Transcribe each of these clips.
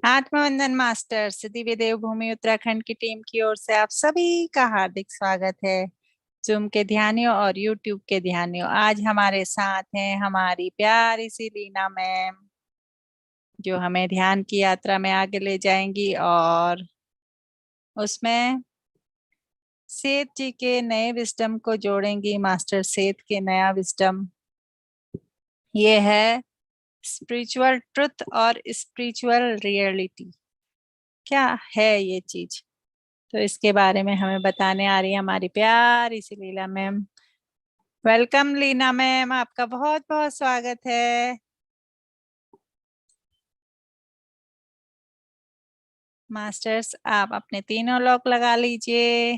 आत्मवंदन masters Divya देवभूमि उत्तराखंड की team की ओर से आप सभी का हार्दिक स्वागत है। जूम के ध्यानियों और यूट्यूब के ध्यानियों, आज हमारे साथ हैं हमारी प्यारी सी लीना मैम, जो हमें ध्यान की यात्रा में आगे ले जाएंगी और उसमें सेठ जी के नए विजडम को जोड़ेंगी। मास्टर सेठ के नया विजडम ये है स्पिरिचुअल ट्रुथ और स्पिरिचुअल रियलिटी। क्या है ये चीज? तो इसके बारे में हमें बताने आ रही है हमारी प्यारी सी लीला मैम। वेलकम लीना मैम, आपका बहुत बहुत स्वागत है। मास्टर्स, आप अपने तीनों लॉक लगा लीजिए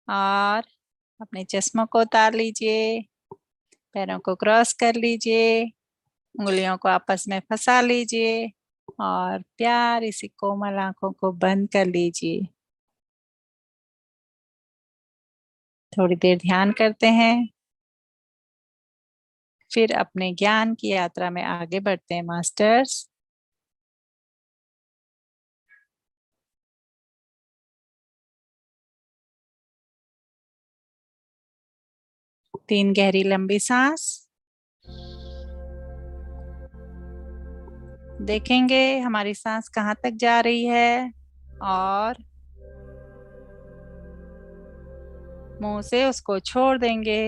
और अपने चश्मों को उतार लीजिए, पैरों को क्रॉस कर लीजिए, उंगलियों को आपस में फंसा लीजिए और प्यारी सी कोमल आंखों को बंद कर लीजिए। थोड़ी देर ध्यान करते हैं, फिर अपने ज्ञान की यात्रा में आगे बढ़ते हैं मास्टर्स। तीन गहरी लंबी सांस। देखेंगे हमारी सांस कहाँ तक जा रही है और मुंह से उसको छोड़ देंगे।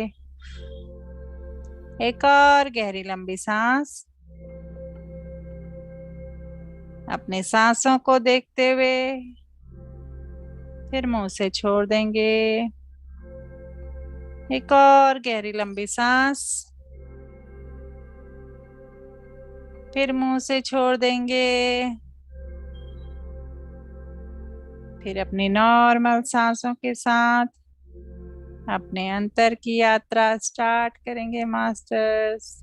एक और गहरी लंबी सांस, अपने सांसों को देखते हुए फिर मुंह से छोड़ देंगे। एक और गहरी लंबी सांस, फिर मुंह से छोड़ देंगे। फिर अपनी नॉर्मल सांसों के साथ अपने अंतर की यात्रा स्टार्ट करेंगे मास्टर्स।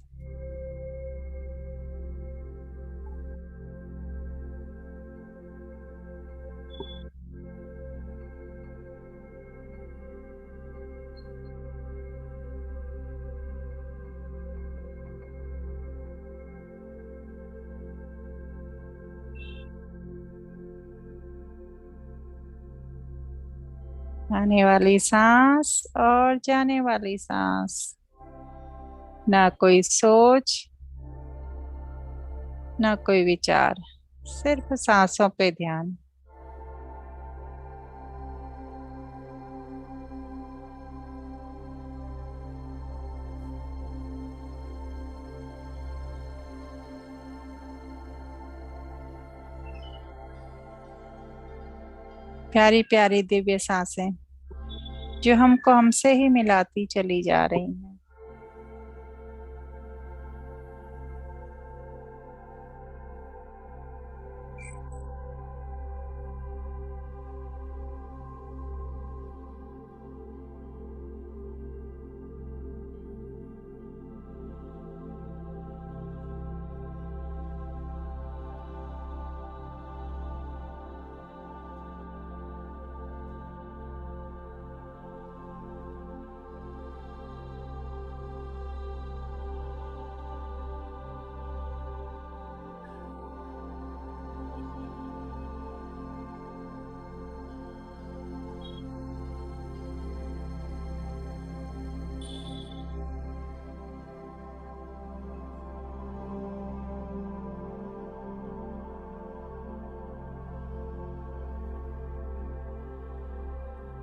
आने वाली सांस और जाने वाली सांस, ना कोई सोच ना कोई विचार, सिर्फ सांसों पे ध्यान। प्यारी प्यारी दिव्य सांसें जो हमको हमसे ही मिलाती चली जा रही हैं।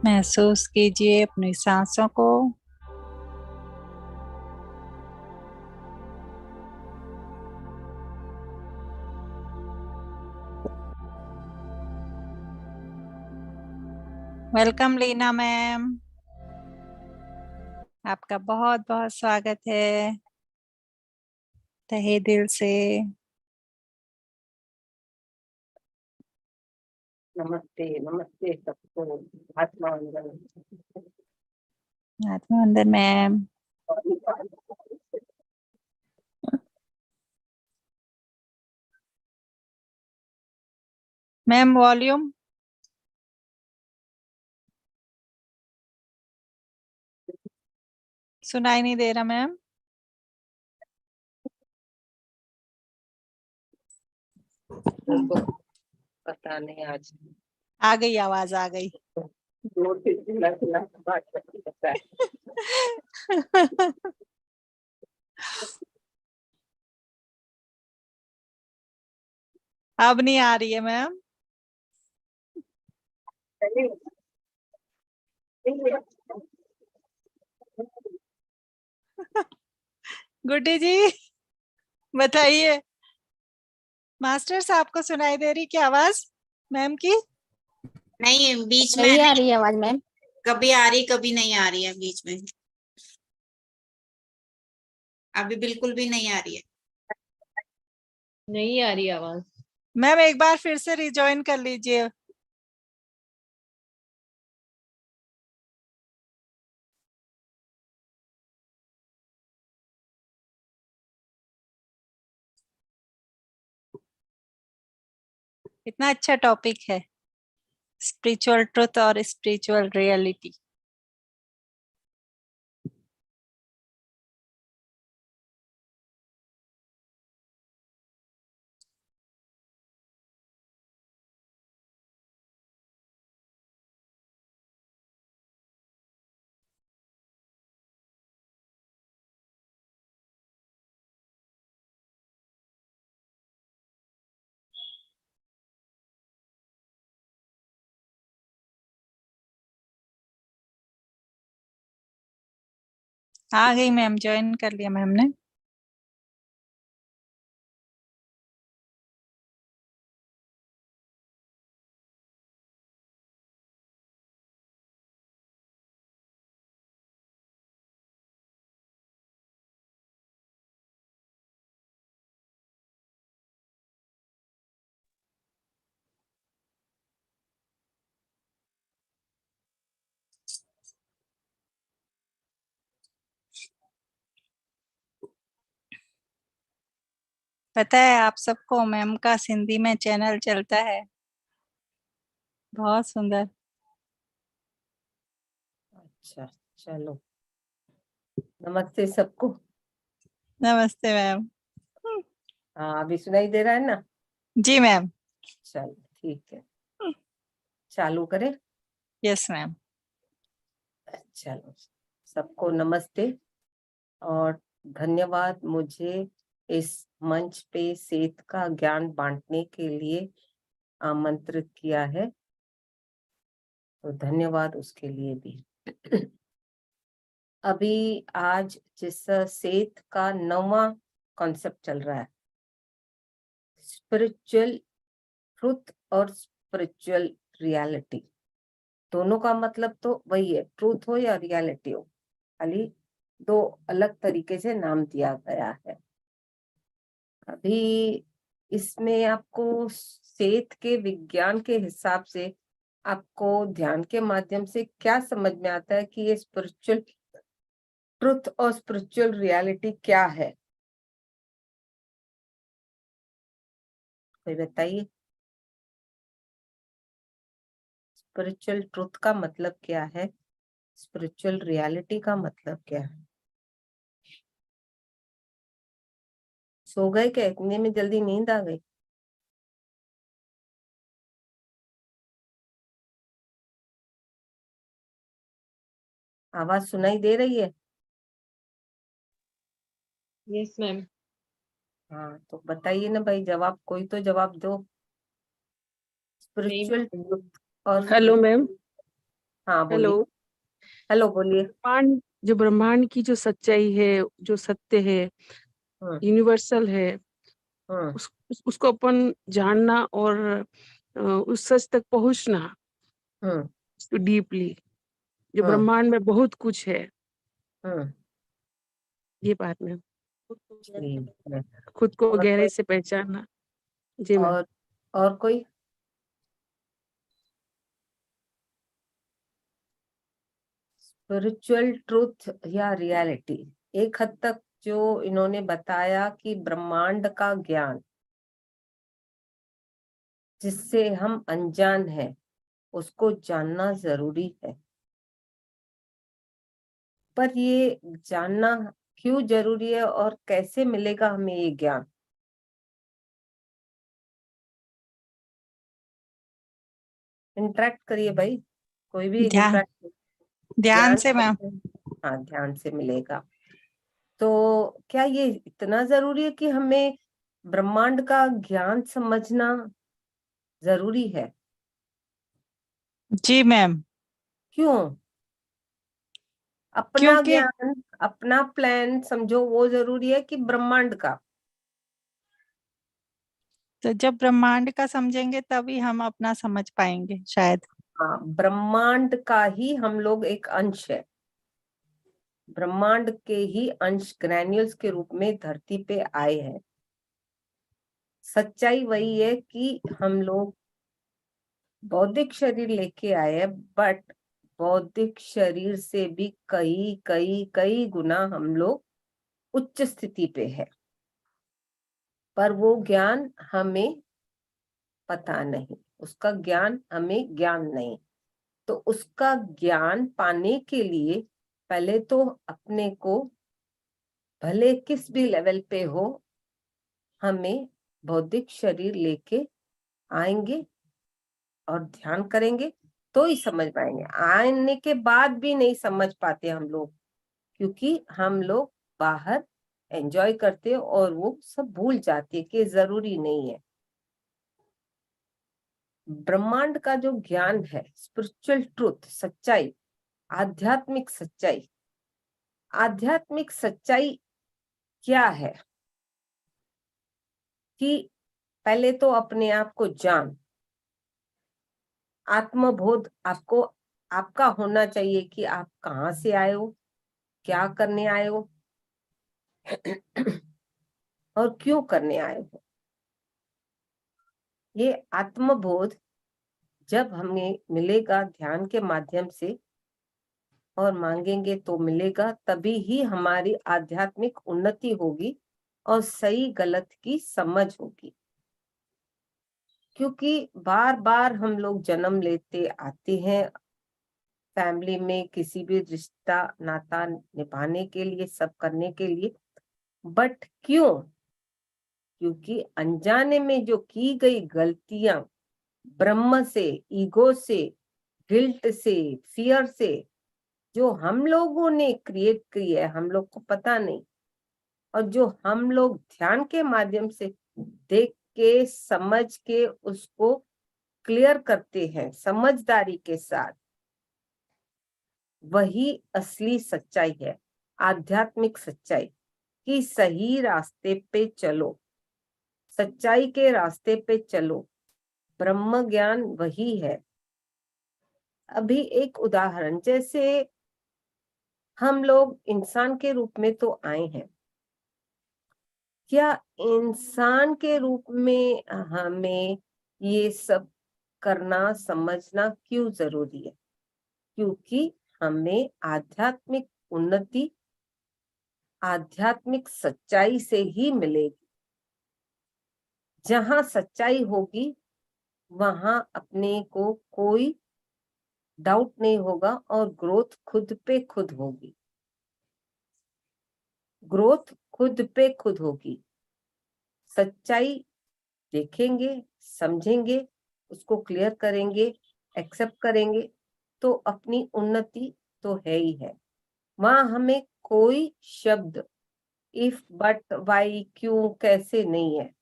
महसूस कीजिए अपनी सांसों को। वेलकम लीना मैम, आपका बहुत बहुत स्वागत है तहे दिल से। नमस्ते नमस्ते सबको। आत्मावंदन। आत्मवंदन मैम। Ma'am volume. सुनाई नहीं दे रहा मैम। तो पता नहीं आज आ गई, आवाज आ गई। 2 दिन चिल्ला बात करती रहता है। अब नहीं आ रही है मैम। गुड्डी जी बताइए। मास्टर साहब को सुनाई दे रही क्या आवाज मैम की? नहीं, बीच में नहीं आ रही है आवाज मैम। कभी आ रही कभी नहीं आ रही है बीच में। अभी बिल्कुल भी नहीं आ रही है। नहीं आ रही आवाज। मैम एक बार फिर से रिजॉइन कर लीजिए। इतना अच्छा टॉपिक है, स्पिरिचुअल ट्रुथ और स्पिरिचुअल रियलिटी। आ गई मैम, ज्वाइन कर लिया मैम ने। पता है आप सबको मैम का सिंधी में चैनल चलता है, बहुत सुंदर। अच्छा चलो, नमस्ते सबको। नमस्ते मैम। हाँ अभी सुनाई दे रहा है ना? जी मैम। चलो ठीक है, चालू करें। Yes ma'am. चलो, सबको नमस्ते और धन्यवाद मुझे इस मंच पे सेहत का ज्ञान बांटने के लिए आमंत्रित किया है, तो धन्यवाद उसके लिए भी। अभी आज जिस सेहत का नवा कॉन्सेप्ट चल रहा है, स्पिरिचुअल ट्रुथ और स्पिरिचुअल रियलिटी, दोनों का मतलब तो वही है, ट्रूथ हो या रियलिटी हो, खाली दो अलग तरीके से नाम दिया गया है। अभी इसमें आपको सेहत के विज्ञान के हिसाब से आपको ध्यान के माध्यम से क्या समझ में आता है कि ये स्पिरिचुअल ट्रुथ और स्पिरिचुअल रियलिटी क्या है, कोई बताइए। स्पिरिचुअल ट्रुथ का मतलब क्या है, स्पिरिचुअल रियलिटी का मतलब क्या है? सो गए क्या, इतने में जल्दी नींद आ गई? आवाज सुनाई दे रही है? Yes ma'am. हाँ तो बताइए ना भाई, जवाब कोई तो जवाब दो। स्पिरिचुअल ट्रुथ और हेलो मैम। हाँ हेलो। बोलिए। हेलो बोलिए। ब्रह्मांड की जो सच्चाई है, जो सत्य है, हम्म यूनिवर्सल है, हम्म उसको अपन जानना और उस सच तक पहुंचना, हम्म उसको डीपली, जो हम्म ब्रह्मांड में बहुत कुछ है, हम्म ये बात मैम। ठीक है। खुद को और गहराई कोई? से पहचानना। जी मैम। और कोई? स्पिरिचुअल ट्रूथ या रियलिटी, एक हद तक जो इन्होंने बताया कि ब्रह्मांड का ज्ञान जिससे हम अनजान हैं, उसको जानना जरूरी है। पर ये जानना क्यों जरूरी है और कैसे मिलेगा हमें ये ज्ञान? इंटरेक्ट करिए भाई, कोई भी ध्यान इंटरेक्ट ध्यान से मैम। हाँ, ध्यान से मिलेगा। तो क्या ये इतना जरूरी है कि हमें ब्रह्मांड का ज्ञान समझना जरूरी है? जी मैम। क्यों? अपना क्योंकि ज्ञान, अपना प्लान समझो वो जरूरी है कि ब्रह्मांड का? तो जब ब्रह्मांड का समझेंगे तभी हम अपना समझ पाएंगे शायद। हाँ, ब्रह्मांड का ही हम लोग एक अंश है, ब्रह्मांड के ही अंश ग्रैन्यूल्स के रूप में धरती पे आए हैं। सच्चाई वही है कि हम लोग बौद्धिक शरीर लेके आए हैं, बट बौद्धिक शरीर से भी कई कई कई गुना हम लोग उच्च स्थिति पे है, पर वो ज्ञान हमें पता नहीं, उसका ज्ञान हमें ज्ञान नहीं। तो उसका ज्ञान पाने के लिए पहले तो अपने को, भले किस भी लेवल पे हो, हमें बौद्धिक शरीर लेके आएंगे और ध्यान करेंगे तो ही समझ पाएंगे। आने के बाद भी नहीं समझ पाते हम लोग, क्योंकि हम लोग बाहर एंजॉय करते और वो सब भूल जाते कि जरूरी नहीं है। ब्रह्मांड का जो ज्ञान है, स्पिरिचुअल ट्रूथ, सच्चाई, आध्यात्मिक सच्चाई, आध्यात्मिक सच्चाई क्या है कि पहले तो अपने आप को जान, आत्मबोध आपको, आपका होना चाहिए कि आप कहाँ से आए हो, क्या करने आए हो और क्यों करने आए हो। ये आत्मबोध जब हमें मिलेगा ध्यान के माध्यम से और मांगेंगे तो मिलेगा, तभी ही हमारी आध्यात्मिक उन्नति होगी और सही गलत की समझ होगी। क्योंकि बार बार हम लोग जन्म लेते आते हैं फैमिली में, किसी भी रिश्ता नाता निभाने के लिए, सब करने के लिए, बट क्यों? क्योंकि अनजाने में जो की गई गलतियां, ब्रह्म से, ईगो से, गिल्ट से, फियर से, जो हम लोगों ने क्रिएट की है, हम लोग को पता नहीं, और जो हम लोग ध्यान के माध्यम से देख के समझ के उसको क्लियर करते हैं समझदारी के साथ, वही असली सच्चाई है, आध्यात्मिक सच्चाई। कि सही रास्ते पे चलो, सच्चाई के रास्ते पे चलो, ब्रह्म ज्ञान वही है। अभी एक उदाहरण, जैसे हम लोग इंसान के रूप में तो आए हैं, क्या इंसान के रूप में हमें ये सब करना समझना क्यों जरूरी है? क्योंकि हमें आध्यात्मिक उन्नति, आध्यात्मिक सच्चाई से ही मिलेगी। जहां सच्चाई होगी वहां अपने को कोई डाउट नहीं होगा और ग्रोथ खुद पे खुद होगी, ग्रोथ खुद पे खुद होगी। सच्चाई देखेंगे, समझेंगे, उसको क्लियर करेंगे, एक्सेप्ट करेंगे, तो अपनी उन्नति तो है ही है। वहां हमें कोई शब्द इफ, बट, वाई, क्यों, कैसे नहीं है।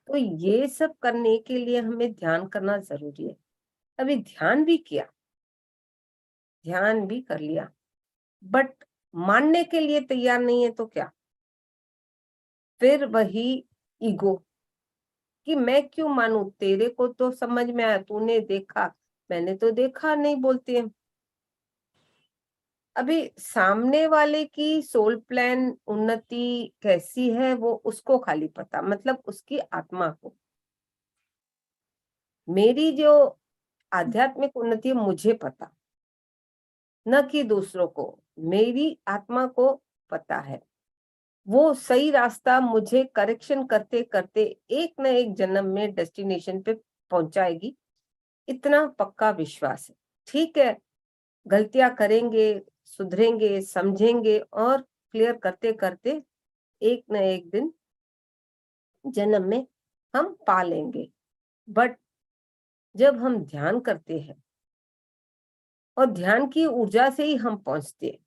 तो ये सब करने के लिए हमें ध्यान करना जरूरी है। अभी ध्यान भी किया, ध्यान भी कर लिया, बट मानने के लिए तैयार नहीं है तो क्या? फिर वही ईगो कि मैं क्यों मानूं, तेरे को तो समझ में आया, तूने देखा, मैंने तो देखा नहीं, बोलते हैं। अभी सामने वाले की सोल प्लान उन्नति कैसी है वो उसको खाली पता, मतलब उसकी आत्मा को। मेरी जो आध्यात्मिक उन्नति है मुझे पता, न कि दूसरों को, मेरी आत्मा को पता है। वो सही रास्ता मुझे करेक्शन करते करते एक न एक जन्म में डेस्टिनेशन पे पहुंचाएगी, इतना पक्का विश्वास है। ठीक है, गलतियां करेंगे, सुधरेंगे, समझेंगे और क्लियर करते करते एक न एक दिन जन्म में हम पा लेंगे। बट जब हम ध्यान करते हैं और ध्यान की ऊर्जा से ही हम पहुंचते हैं,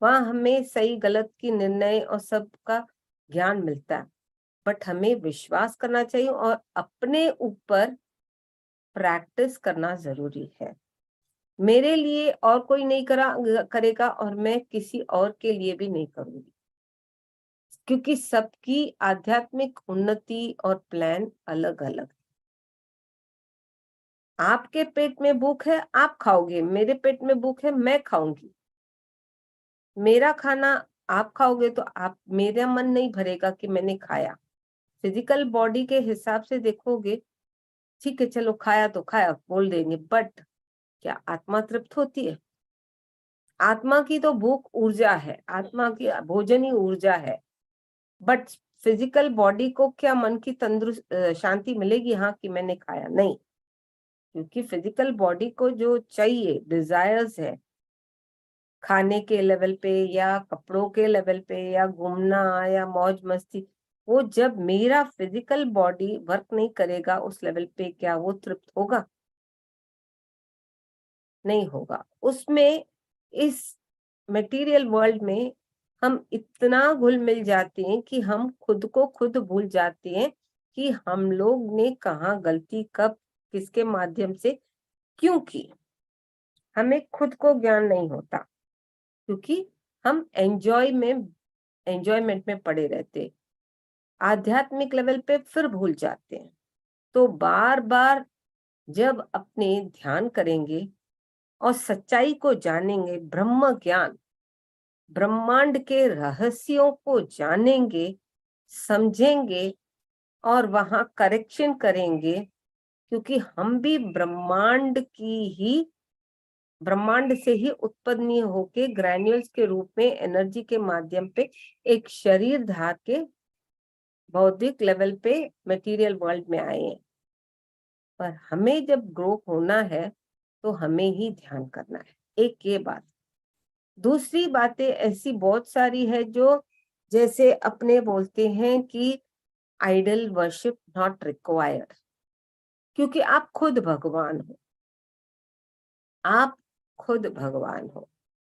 वहां हमें सही गलत की निर्णय और सबका ज्ञान मिलता है। बट हमें विश्वास करना चाहिए और अपने ऊपर प्रैक्टिस करना जरूरी है। मेरे लिए और कोई नहीं करेगा और मैं किसी और के लिए भी नहीं करूंगी, क्योंकि सबकी आध्यात्मिक उन्नति और प्लान अलग अलग। आपके पेट में भूख है, आप खाओगे, मेरे पेट में भूख है, मैं खाऊंगी। मेरा खाना आप खाओगे तो आप, मेरा मन नहीं भरेगा कि मैंने खाया। फिजिकल बॉडी के हिसाब से देखोगे, ठीक है चलो खाया तो खाया बोल देंगे, बट क्या आत्मा तृप्त होती है? आत्मा की तो भूख ऊर्जा है, आत्मा की भोजन ही ऊर्जा है। बट फिजिकल बॉडी को क्या मन की तंदुरुस्त शांति मिलेगी हाँ कि मैंने खाया? नहीं, क्योंकि फिजिकल बॉडी को जो चाहिए, डिजायर्स है, खाने के लेवल पे या कपड़ों के लेवल पे या घूमना या मौज मस्ती, वो जब मेरा फिजिकल बॉडी वर्क नहीं करेगा उस लेवल पे, क्या वो तृप्त होगा? नहीं होगा। उसमें इस मटेरियल वर्ल्ड में हम इतना घुल मिल जाते हैं कि हम खुद को खुद भूल जाते हैं कि हम लोग ने कहाँ गलती कब किसके माध्यम से क्यों की। हमें खुद को ज्ञान नहीं होता, क्योंकि हम एंजॉयमेंट में पड़े रहते, आध्यात्मिक लेवल पे फिर भूल जाते हैं। तो बार बार जब अपने ध्यान करेंगे और सच्चाई को जानेंगे, ब्रह्म ज्ञान, ब्रह्मांड के रहस्यों को जानेंगे, समझेंगे और वहां करेक्शन करेंगे, क्योंकि हम भी ब्रह्मांड से ही उत्पन्न होके ग्रैन्यूल्स के रूप में एनर्जी के माध्यम पे एक शरीर धार के बौद्धिक लेवल पे मटेरियल वर्ल्ड में आए हैं। पर हमें जब ग्रो होना है तो हमें ही ध्यान करना है। एक ये बात। दूसरी बातें ऐसी बहुत सारी है जो, जैसे अपने बोलते हैं कि आइडल वर्शिप नॉट रिक्वायर्ड, क्योंकि आप खुद भगवान हो, आप खुद भगवान हो।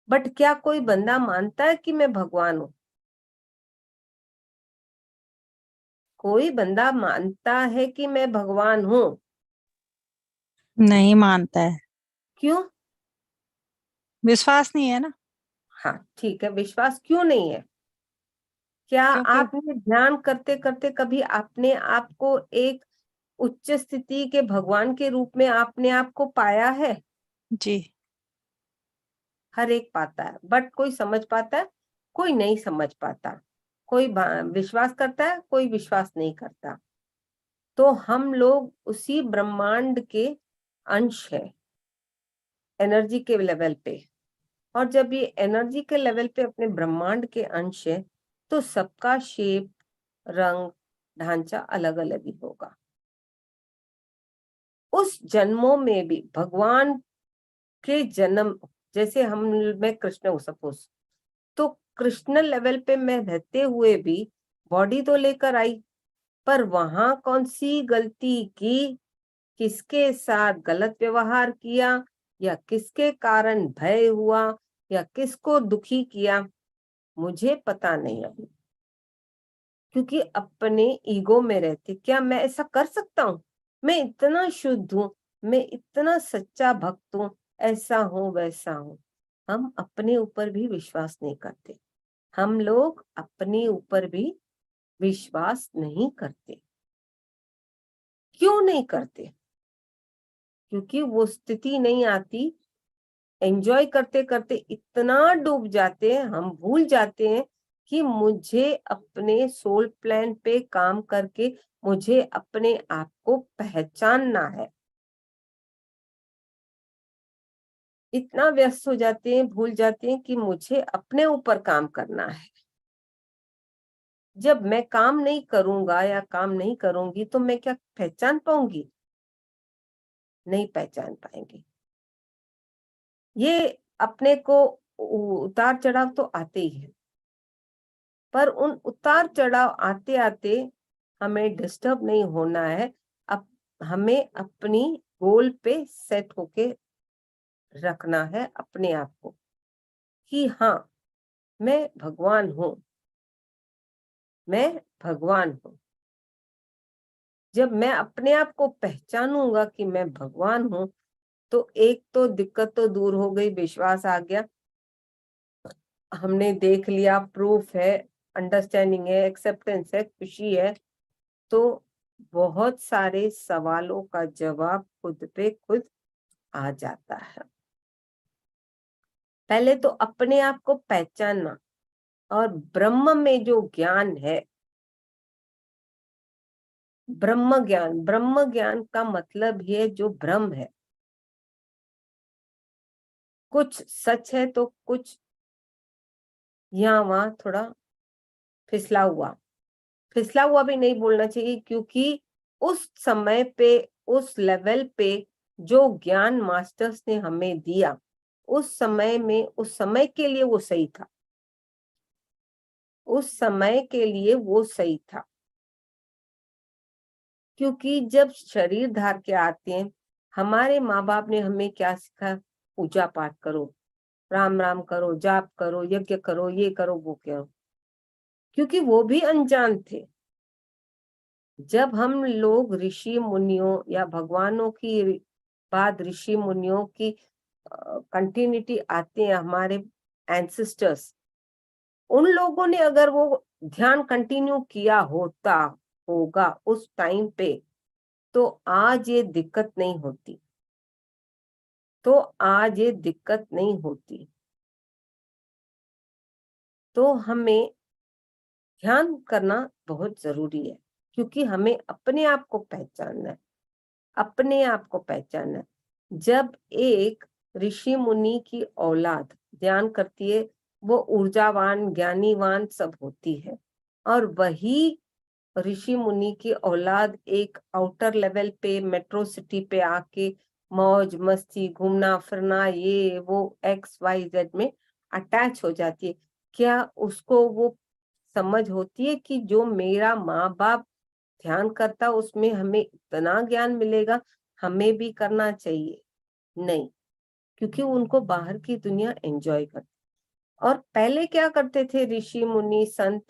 बट क्या कोई बंदा मानता है कि मैं भगवान हूं? कोई बंदा मानता है कि मैं भगवान हूं? नहीं मानता है, क्यों? विश्वास नहीं है ना। हाँ ठीक है, विश्वास क्यों नहीं है? क्या क्योंकि आपने ध्यान करते करते कभी अपने आप को एक उच्च स्थिति के भगवान के रूप में आपने आप को पाया है? जी, हर एक पाता है, बट कोई समझ पाता है, कोई नहीं समझ पाता। कोई विश्वास करता है, कोई विश्वास नहीं करता। तो हम लोग उसी ब्रह्मांड के अंश है, एनर्जी के लेवल पे। और जब ये एनर्जी के लेवल पे अपने ब्रह्मांड के अंश है, तो सबका शेप, रंग, ढांचा अलग अलग ही होगा। उस जन्मों में भी भगवान के जन्म, जैसे मैं कृष्ण हूं सपोज, तो कृष्ण लेवल पे मैं रहते हुए भी बॉडी तो लेकर आई, पर वहां कौन सी गलती की, किसके साथ गलत व्यवहार किया, या किसके कारण भय हुआ, या किसको दुखी किया, मुझे पता नहीं अभी, क्योंकि अपने ईगो में रहते। क्या मैं ऐसा कर सकता हूँ? मैं इतना शुद्ध हूँ, मैं इतना सच्चा भक्त हूँ, ऐसा हूँ वैसा हूँ। हम अपने ऊपर भी विश्वास नहीं करते, हम लोग अपने ऊपर भी विश्वास नहीं करते। क्यों नहीं करते? क्योंकि वो स्थिति नहीं आती। एंजॉय करते करते इतना डूब जाते हैं, हम भूल जाते हैं कि मुझे अपने सोल प्लान पे काम करके मुझे अपने आप को पहचानना है। इतना व्यस्त हो जाते हैं, भूल जाते हैं कि मुझे अपने ऊपर काम करना है। जब मैं काम नहीं करूंगा या काम नहीं करूंगी तो मैं क्या पहचान पाऊंगी? नहीं पहचान पाएंगे। ये अपने को उतार चढ़ाव तो आते ही है, पर उन उतार चढ़ाव आते आते हमें डिस्टर्ब नहीं होना है। हमें अपनी गोल पे सेट होके रखना है अपने आप को कि हाँ, मैं भगवान हूं, मैं भगवान हूं। जब मैं अपने आप को पहचानूंगा कि मैं भगवान हूं, तो एक तो दिक्कत तो दूर हो गई, विश्वास आ गया, हमने देख लिया, प्रूफ है, अंडरस्टैंडिंग है, एक्सेप्टेंस है, खुशी है, तो बहुत सारे सवालों का जवाब खुद पे खुद आ जाता है। पहले तो अपने आप को पहचानना, और ब्रह्म में जो ज्ञान है, ब्रह्म ज्ञान का मतलब है जो ब्रह्म है। कुछ सच है तो कुछ यहाँ वहां थोड़ा फिसला हुआ भी नहीं बोलना चाहिए, क्योंकि उस समय पे, उस लेवल पे जो ज्ञान मास्टर्स ने हमें दिया, उस समय में, उस समय के लिए वो सही था, उस समय के लिए वो सही था। क्योंकि जब शरीर धार के आते हैं, हमारे माँ बाप ने हमें क्या सिखाया? पूजा पाठ करो, राम राम करो, जाप करो, यज्ञ करो, ये करो, वो करो, क्योंकि वो भी अनजान थे। जब हम लोग ऋषि मुनियों या भगवानों की बाद ऋषि मुनियों की कंटिन्यूटी आते हैं, हमारे एंसेस्टर्स, उन लोगों ने अगर वो ध्यान कंटिन्यू किया होगा उस टाइम पे, तो आज ये दिक्कत नहीं होती, तो हमें ध्यान करना बहुत जरूरी है, क्योंकि हमें अपने आप को पहचानना है, अपने आप को पहचानना है। जब एक ऋषि मुनि की औलाद ध्यान करती है, वो ऊर्जावान, ज्ञानीवान सब होती है, और वही ऋषि मुनि की औलाद एक आउटर लेवल पे, मेट्रो सिटी पे आके मौज मस्ती, घूमना फिरना, ये वो XYZ में अटैच हो जाती है। क्या उसको वो समझ होती है कि जो मेरा माँ बाप ध्यान करता, उसमें हमें इतना ज्ञान मिलेगा, हमें भी करना चाहिए? नहीं, क्योंकि उनको बाहर की दुनिया एंजॉय करती। और पहले क्या करते थे ऋषि मुनि संत?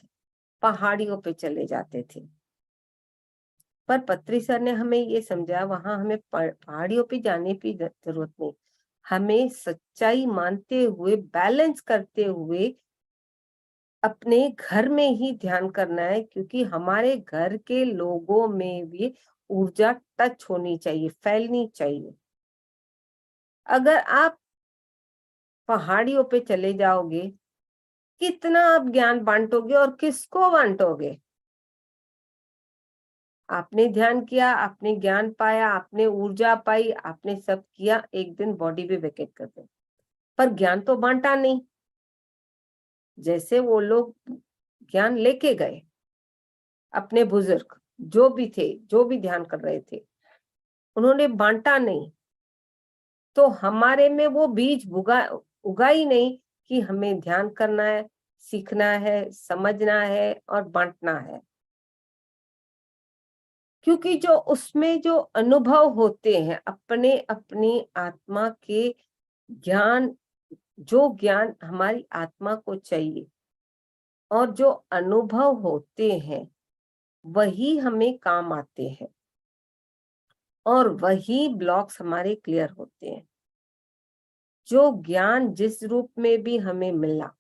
पहाड़ियों पे चले जाते थे। पर पत्री सर ने हमें ये समझाया, वहां हमें पहाड़ियों पे जाने की जरूरत नहीं, हमें सच्चाई मानते हुए, बैलेंस करते हुए अपने घर में ही ध्यान करना है, क्योंकि हमारे घर के लोगों में भी ऊर्जा टच होनी चाहिए, फैलनी चाहिए। अगर आप पहाड़ियों पे चले जाओगे, कितना आप ज्ञान बांटोगे और किसको बांटोगे? आपने ध्यान किया, आपने ज्ञान पाया, आपने ऊर्जा पाई, आपने सब किया, एक दिन बॉडी भी वेकेट कर दे, पर ज्ञान तो बांटा नहीं। जैसे वो लोग ज्ञान लेके गए, अपने बुजुर्ग जो भी थे, जो भी ध्यान कर रहे थे, उन्होंने बांटा नहीं, तो हमारे में वो बीज उगा ही नहीं कि हमें ध्यान करना है, सीखना है, समझना है और बांटना है। क्योंकि जो उसमें जो अनुभव होते हैं, अपने अपनी आत्मा के ज्ञान, जो ज्ञान हमारी आत्मा को चाहिए, और जो अनुभव होते हैं, वही हमें काम आते हैं, और वही ब्लॉक्स हमारे क्लियर होते हैं। जो ज्ञान जिस रूप में भी हमें मिला,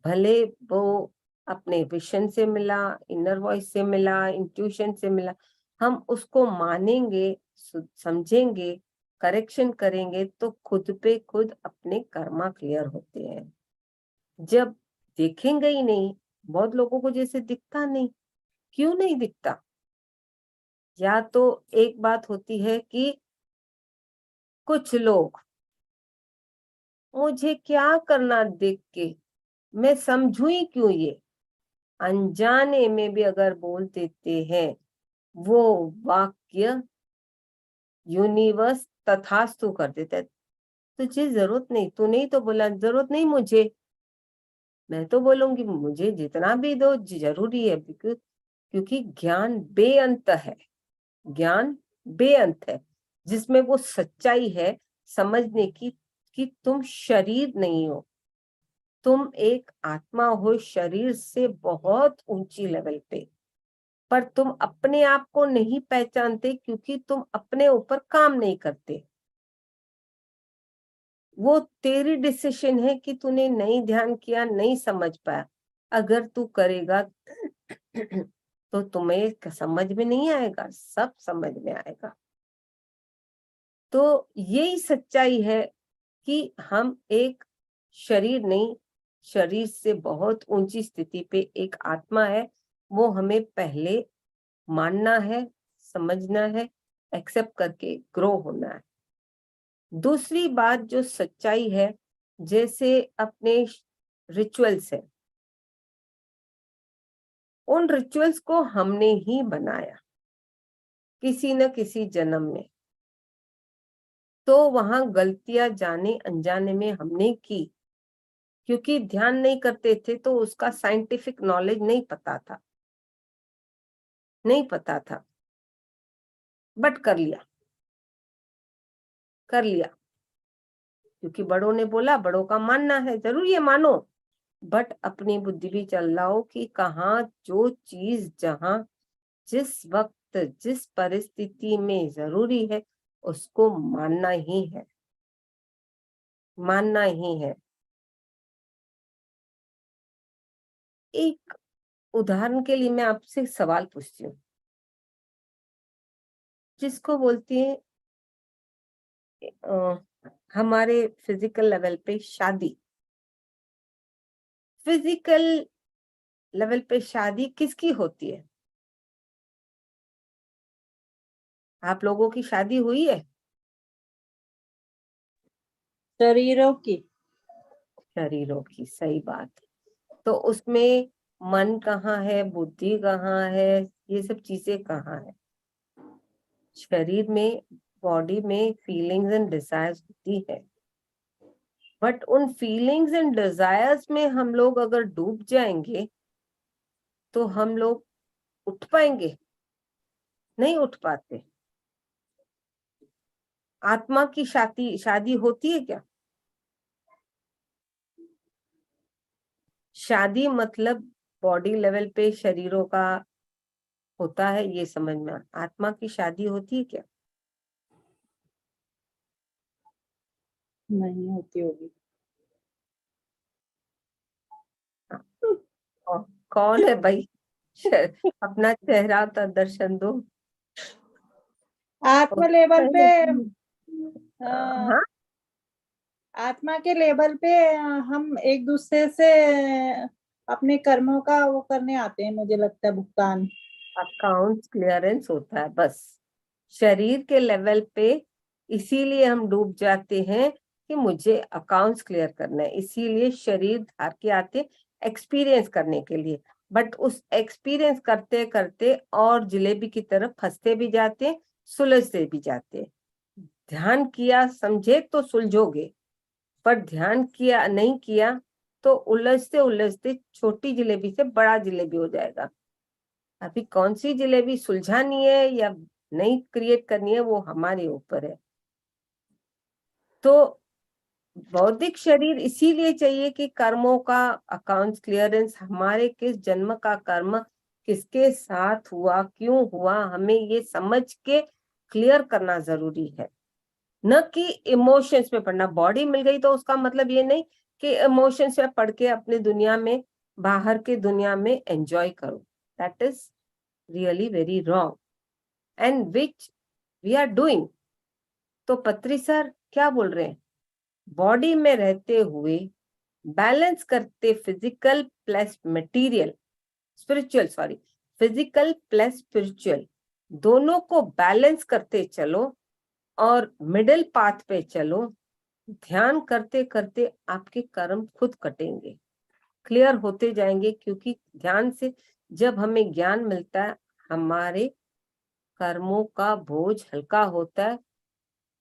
भले वो अपने विजन से मिला, इनर वॉइस से मिला, इंट्यूशन से मिला, हम उसको मानेंगे, समझेंगे, करेक्शन करेंगे, तो खुद पे खुद अपने कर्मा क्लियर होते हैं। जब देखेंगे ही नहीं, बहुत लोगों को जैसे दिखता नहीं, क्यों नहीं दिखता? या तो एक बात होती है कि कुछ लोग, मुझे क्या करना देख के, मैं समझू ही क्यों, ये अनजाने में भी अगर बोल देते हैं वो वाक्य, यूनिवर्स तथास्तु कर देता है। तुझे जरूरत नहीं, तूने ही तो बोला जरूरत नहीं मुझे, मैं तो बोलूंगी मुझे जितना भी दो जरूरी है, क्योंकि ज्ञान बेअंत है, ज्ञान बेअंत है। जिसमें वो सच्चाई है समझने की कि तुम शरीर नहीं हो, तुम एक आत्मा हो शरीर से बहुत ऊंची लेवल पे, पर तुम अपने आप को नहीं पहचानते क्योंकि तुम अपने ऊपर काम नहीं करते। वो तेरी डिसीजन है कि तूने नहीं ध्यान किया, नहीं समझ पाया। अगर तू करेगा तो तुम्हें समझ में नहीं आएगा, सब समझ में आएगा। तो यही सच्चाई है कि हम एक शरीर नहीं, शरीर से बहुत ऊंची स्थिति पे एक आत्मा है, वो हमें पहले मानना है, समझना है, एक्सेप्ट करके ग्रो होना है। दूसरी बात जो सच्चाई है, जैसे अपने रिचुअल्स है, उन रिचुअल्स को हमने ही बनाया किसी न किसी जन्म में, तो वहां गलतियां जाने अनजाने में हमने की, क्योंकि ध्यान नहीं करते थे तो उसका साइंटिफिक नॉलेज नहीं पता था, बट कर लिया क्योंकि बड़ों ने बोला, बड़ों का मानना है, जरूर ये मानो, बट अपनी बुद्धि भी चलाओ कि कहाँ जो चीज जहां जिस वक्त जिस परिस्थिति में जरूरी है उसको मानना ही है। एक उदाहरण के लिए मैं आपसे एक सवाल पूछती हूँ, जिसको बोलती है हमारे फिजिकल लेवल पे शादी, फिजिकल लेवल पे शादी किसकी होती है? आप लोगों की शादी हुई है? शरीरों की। शरीरों की, सही बात। तो उसमें मन कहाँ है, बुद्धि कहाँ है, ये सब चीजें कहाँ है? शरीर में, बॉडी में फीलिंग्स एंड डिजायर्स होती है, बट उन फीलिंग्स एंड डिजायर्स में हम लोग अगर डूब जाएंगे तो हम लोग उठ पाएंगे? नहीं उठ पाते। आत्मा की शादी होती है क्या? शादी मतलब बॉडी लेवल पे शरीरों का होता है, ये समझ में आत्मा की शादी होती है क्या? नहीं होती होगी। कौन है भाई? अपना चेहरा तो दर्शन दो। आत्मा लेवल पे हाँ, आत्मा के लेवल पे हम एक दूसरे से अपने कर्मों का वो करने आते हैं, मुझे लगता है, भुगतान। अकाउंट क्लियरेंस होता है बस। शरीर के लेवल पे इसीलिए हम डूब जाते हैं कि मुझे अकाउंट्स क्लियर करना है, इसीलिए शरीर धार के आते एक्सपीरियंस करने के लिए। बट उस एक्सपीरियंस करते करते और जलेबी की तरफ फंसते भी जाते, सुलझते भी जाते। ध्यान किया समझे तो सुलझोगे, पर ध्यान किया नहीं किया तो उलझते उलझते छोटी जलेबी से बड़ा जलेबी हो जाएगा। अभी कौन सी जलेबी सुलझानी है या नहीं क्रिएट करनी है, वो हमारे ऊपर है। तो बौद्धिक शरीर इसीलिए चाहिए कि कर्मों का अकाउंट क्लियरेंस, हमारे किस जन्म का कर्म किसके साथ हुआ, क्यों हुआ, हमें ये समझ के क्लियर करना जरूरी है, न कि इमोशंस में पढ़ना। बॉडी मिल गई तो उसका मतलब ये नहीं कि इमोशंस में पढ़ के अपनी दुनिया में, बाहर के दुनिया में एंजॉय करो। That is really very wrong and which we are doing. तो पत्री सर क्या बोल रहे हैं? बॉडी में रहते हुए बैलेंस करते physical plus material, physical plus spiritual, दोनों को बैलेंस करते चलो और मिडिल पाथ पे चलो। ध्यान करते करते आपके कर्म खुद कटेंगे, क्लियर होते जाएंगे, क्योंकि ध्यान से जब हमें ज्ञान मिलता है हमारे कर्मों का बोझ हल्का होता है,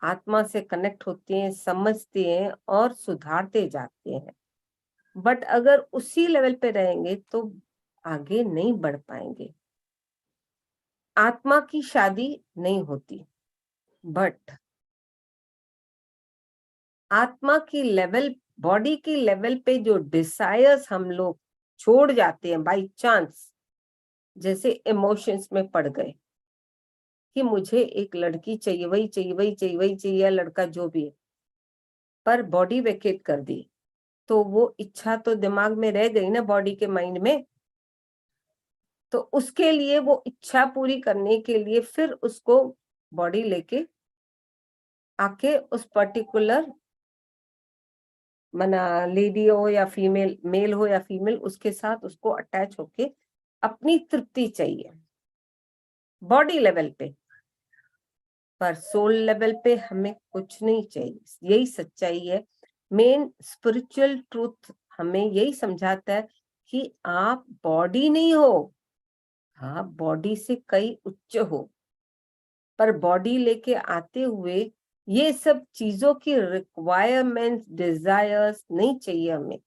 आत्मा से कनेक्ट होते हैं, समझते हैं और सुधारते जाते हैं। बट अगर उसी लेवल पे रहेंगे तो आगे नहीं बढ़ पाएंगे। आत्मा की शादी नहीं होती, बट आत्मा की लेवल, बॉडी की लेवल पे जो डिजायर्स हम लोग छोड़ जाते हैं बाय चांस, जैसे इमोशंस में पड़ गए कि मुझे एक लड़की चाहिए, वही चाहिए, वही चाहिए, वही चाहिए, या लड़का जो भी है, पर बॉडी वेकेट कर दी, तो वो इच्छा तो दिमाग में रह गई ना, बॉडी के माइंड में। तो उसके लिए, वो इच्छा पूरी करने के लिए फिर उसको बॉडी लेके आके उस पर्टिकुलर मना लेडी हो या फीमेल, मेल हो या फीमेल, उसके साथ उसको अटैच होके अपनी तृप्ति चाहिए बॉडी लेवल पे, पर सोल लेवल पे हमें कुछ नहीं चाहिए। यही सच्चाई है। मेन स्पिरिचुअल ट्रूथ हमें यही समझाता है कि आप बॉडी नहीं हो, आप बॉडी से कई उच्च हो, पर बॉडी लेके आते हुए ये सब चीजों की रिक्वायरमेंट्स, डिजायर्स नहीं चाहिए हमें,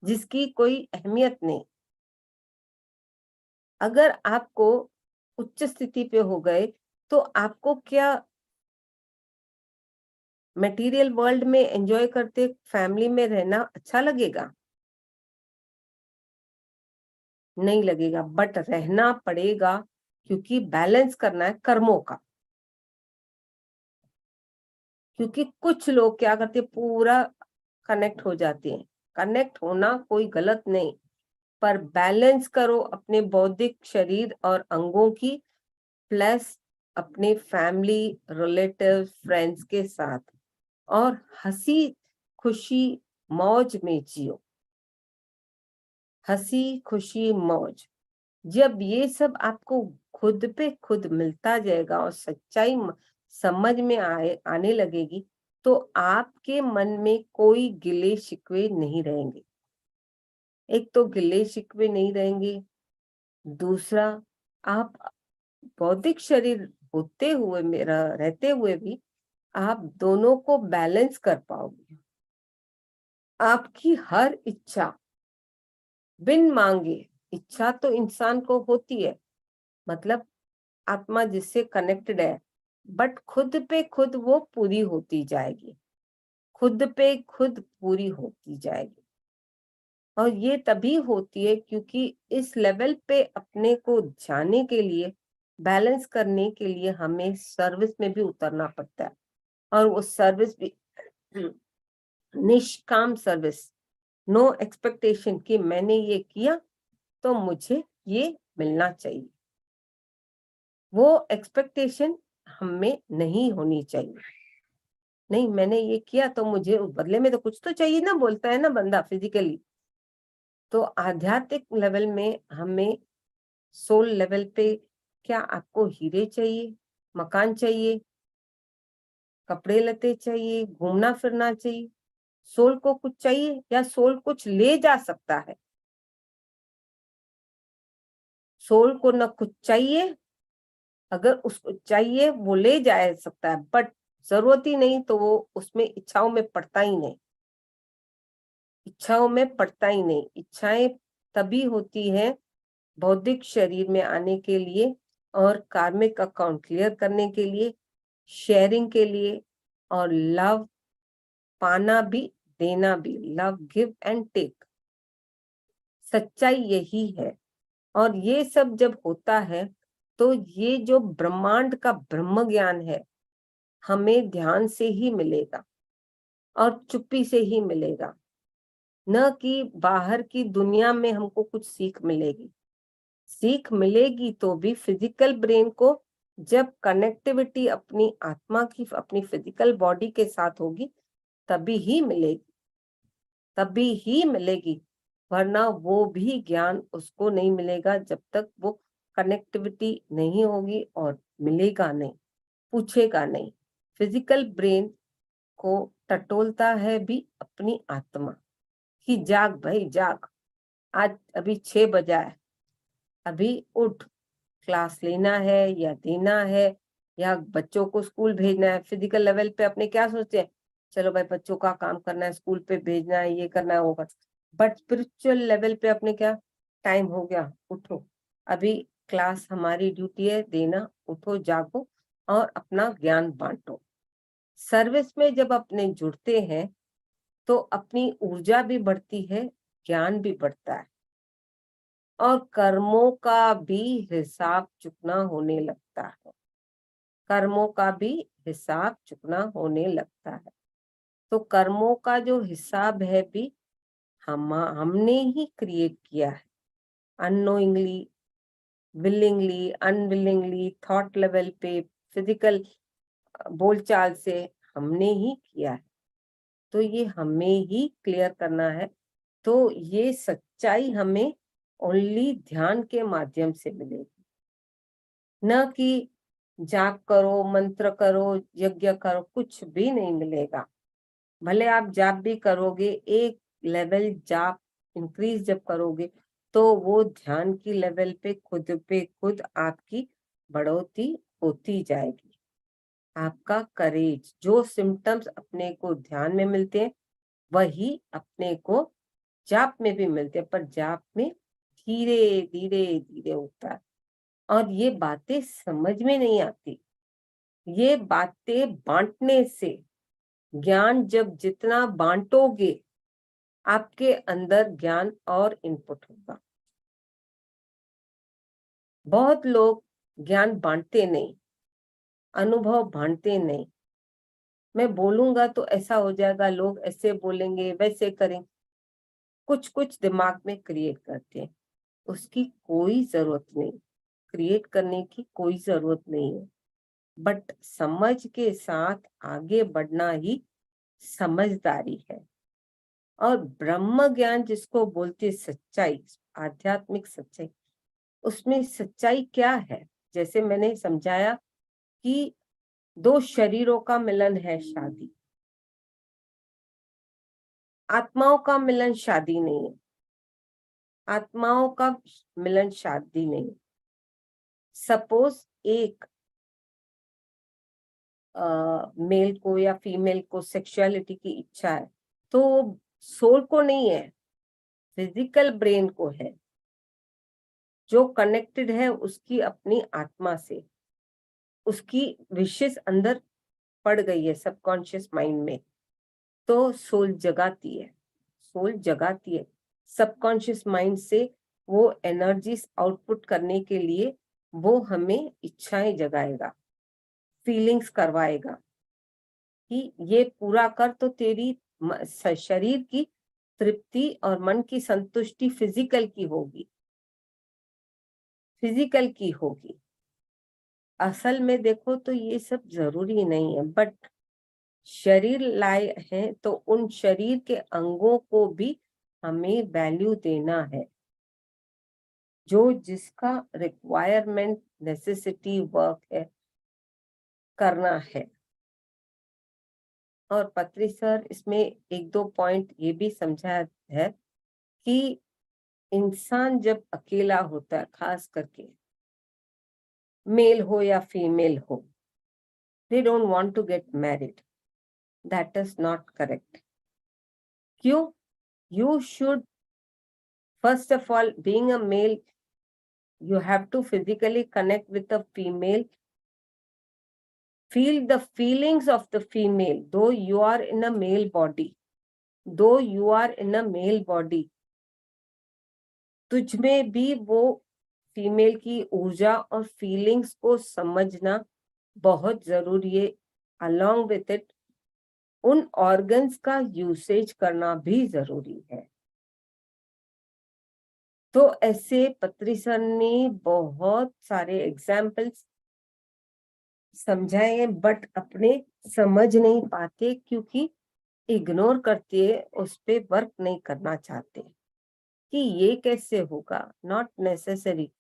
जिसकी कोई अहमियत नहीं। अगर आपको उच्च स्थिति पे हो गए तो आपको क्या मटेरियल वर्ल्ड में एंजॉय करते फैमिली में रहना अच्छा लगेगा? नहीं लगेगा, बट रहना पड़ेगा, क्योंकि बैलेंस करना है कर्मों का। क्योंकि कुछ लोग क्या करते हैं, पूरा कनेक्ट हो जाते हैं। कनेक्ट होना कोई गलत नहीं, पर बैलेंस करो अपने बौद्धिक शरीर और अंगों की, प्लस अपने फैमिली, रिलेटिव, फ्रेंड्स के साथ, और हंसी खुशी मौज में जियो। हंसी खुशी मौज, जब ये सब आपको खुद पे खुद मिलता जाएगा और सच्चाई समझ में आने लगेगी, तो आपके मन में कोई गिले शिकवे नहीं रहेंगे। एक तो गिले शिकवे नहीं रहेंगे, दूसरा आप बौद्धिक शरीर होते हुए, मेरा रहते हुए भी आप दोनों को बैलेंस कर पाओगे। आपकी हर इच्छा बिन मांगे, इच्छा तो इंसान को होती है, मतलब आत्मा जिससे कनेक्टेड है, बट खुद पे खुद वो पूरी होती जाएगी, खुद पे खुद पूरी होती जाएगी। और ये तभी होती है क्योंकि इस लेवल पे अपने को जाने के लिए, बैलेंस करने के लिए हमें सर्विस में भी उतरना पड़ता है, और वो सर्विस भी निष्काम सर्विस, नो एक्सपेक्टेशन कि मैंने ये किया तो मुझे ये मिलना चाहिए। वो एक्सपेक्टेशन हमें नहीं होनी चाहिए। नहीं, मैंने ये किया तो मुझे बदले में तो कुछ तो चाहिए ना, बोलता है ना बंदा फिजिकली। तो आध्यात्मिक लेवल में हमें, सोल लेवल पे, क्या आपको हीरे चाहिए, मकान चाहिए, कपड़े लते चाहिए, घूमना फिरना चाहिए? सोल को कुछ चाहिए, या सोल कुछ ले जा सकता है? सोल को न कुछ चाहिए, अगर उसको चाहिए वो ले जा सकता है, बट जरूरत ही नहीं तो वो उसमें इच्छाओं में पड़ता ही नहीं। इच्छाओं में पड़ता ही नहीं। इच्छाएं तभी होती है बौद्धिक शरीर में आने के लिए, और कार्मिक अकाउंट क्लियर करने के लिए, शेयरिंग के लिए, और लव पाना भी देना भी, लव गिव एंड टेक। सच्चाई यही है। और ये सब जब होता है तो ये जो ब्रह्मांड का ब्रह्म ज्ञान है, हमें ध्यान से ही मिलेगा और चुप्पी से ही मिलेगा, न कि बाहर की दुनिया में हमको कुछ सीख मिलेगी। सीख मिलेगी तो भी फिजिकल ब्रेन को, जब कनेक्टिविटी अपनी आत्मा की अपनी फिजिकल बॉडी के साथ होगी तभी ही मिलेगी, तभी ही मिलेगी। वरना वो भी ज्ञान उसको नहीं मिलेगा जब तक वो कनेक्टिविटी नहीं होगी, और मिलेगा नहीं, पूछेगा नहीं। फिजिकल ब्रेन को टटोलता है भी अपनी आत्मा कि जाग भाई जाग, आज अभी 6 बजा है, अभी उठ, क्लास लेना है या देना है, या बच्चों को स्कूल भेजना है। फिजिकल लेवल पे अपने क्या सोचते हैं, चलो भाई बच्चों का काम करना है, स्कूल पे भेजना है, ये करना है, वो करना। बट स्पिरिचुअल लेवल पे अपने क्या, टाइम हो गया, उठो, अभी क्लास हमारी ड्यूटी है देना, उठो जागो, और अपना ज्ञान बांटो। सर्विस में जब अपने जुड़ते हैं तो अपनी ऊर्जा भी बढ़ती है, ज्ञान भी बढ़ता है और कर्मों का भी हिसाब चुकना होने लगता है। कर्मों का भी हिसाब चुकना होने लगता है। तो कर्मों का जो हिसाब है भी हमने ही क्रिएट किया है, unknowingly, willingly, unwillingly, thought level पे, फिजिकल बोलचाल से हमने ही किया है। तो ये हमें ही क्लियर करना है। तो ये सच्चाई हमें ओनली ध्यान के माध्यम से मिलेगी, न कि जाप करो, मंत्र करो, यज्ञ करो, कुछ भी नहीं मिलेगा। भले आप जाप भी करोगे, एक लेवल जाप इंक्रीज जब करोगे तो वो ध्यान की लेवल पे खुद आपकी बढ़ोतरी होती जाएगी। आपका करेज, जो सिम्टम्स अपने को ध्यान में मिलते हैं वही अपने को जाप में भी मिलते हैं, पर जाप में धीरे धीरे धीरे होता है और ये बातें समझ में नहीं आती। ये बातें बांटने से, ज्ञान जब जितना बांटोगे आपके अंदर ज्ञान और इनपुट होगा। बहुत लोग ज्ञान बांटते नहीं, अनुभव बांटते नहीं। मैं बोलूंगा तो ऐसा हो जाएगा, लोग ऐसे बोलेंगे, वैसे करेंगे, कुछ कुछ दिमाग में क्रिएट करते हैं। उसकी कोई जरूरत नहीं, क्रिएट करने की कोई जरूरत नहीं है। बट समझ के साथ आगे बढ़ना ही समझदारी है। और ब्रह्म ज्ञान जिसको बोलते सच्चाई, आध्यात्मिक सच्चाई, उसमें सच्चाई क्या है? जैसे मैंने समझाया कि दो शरीरों का मिलन है शादी, आत्माओं का मिलन शादी नहीं है। आत्माओं का मिलन शादी नहीं। सपोज एक मेल को या फीमेल को सेक्सुअलिटी की इच्छा है तो सोल को नहीं है, फिजिकल ब्रेन को है, जो कनेक्टेड है उसकी अपनी आत्मा से। उसकी विशेष अंदर पड़ गई है सबकॉन्शियस माइंड में, तो सोल जगाती है। सोल जगाती है सबकॉन्शियस माइंड से, वो एनर्जीज आउटपुट करने के लिए वो हमें इच्छाएं जगाएगा, फीलिंग्स करवाएगा कि ये पूरा कर तो तेरी शरीर की तृप्ति और मन की संतुष्टि फिजिकल की होगी, फिजिकल की होगी। असल में देखो तो ये सब जरूरी नहीं है, बट शरीर लाए हैं तो उन शरीर के अंगों को भी हमें वैल्यू देना है, जो जिसका रिक्वायरमेंट, नेसेसिटी, वर्क है, करना है। और पत्री सर इसमें एक दो पॉइंट ये भी समझाया है कि इंसान जब अकेला होता है, खास करके मेल हो या फीमेल हो, they don't want to get married. That is not correct. क्यों? You should, first of all, being a male, you have to physically connect with the female, feel the feelings of the female, though you are in a male body. Though you are in a male body, तुझ में भी वो female की ऊर्जा और feelings को समझना बहुत जरूरी है। अलॉन्ग विथ इट उन ऑर्गन्स का यूसेज करना भी जरूरी है। तो ऐसे पत्री सर ने बहुत सारे एग्जाम्पल्स समझाए, बट अपने समझ नहीं पाते क्योंकि इग्नोर करते, उस पे वर्क नहीं करना चाहते कि ये कैसे होगा। Not necessary.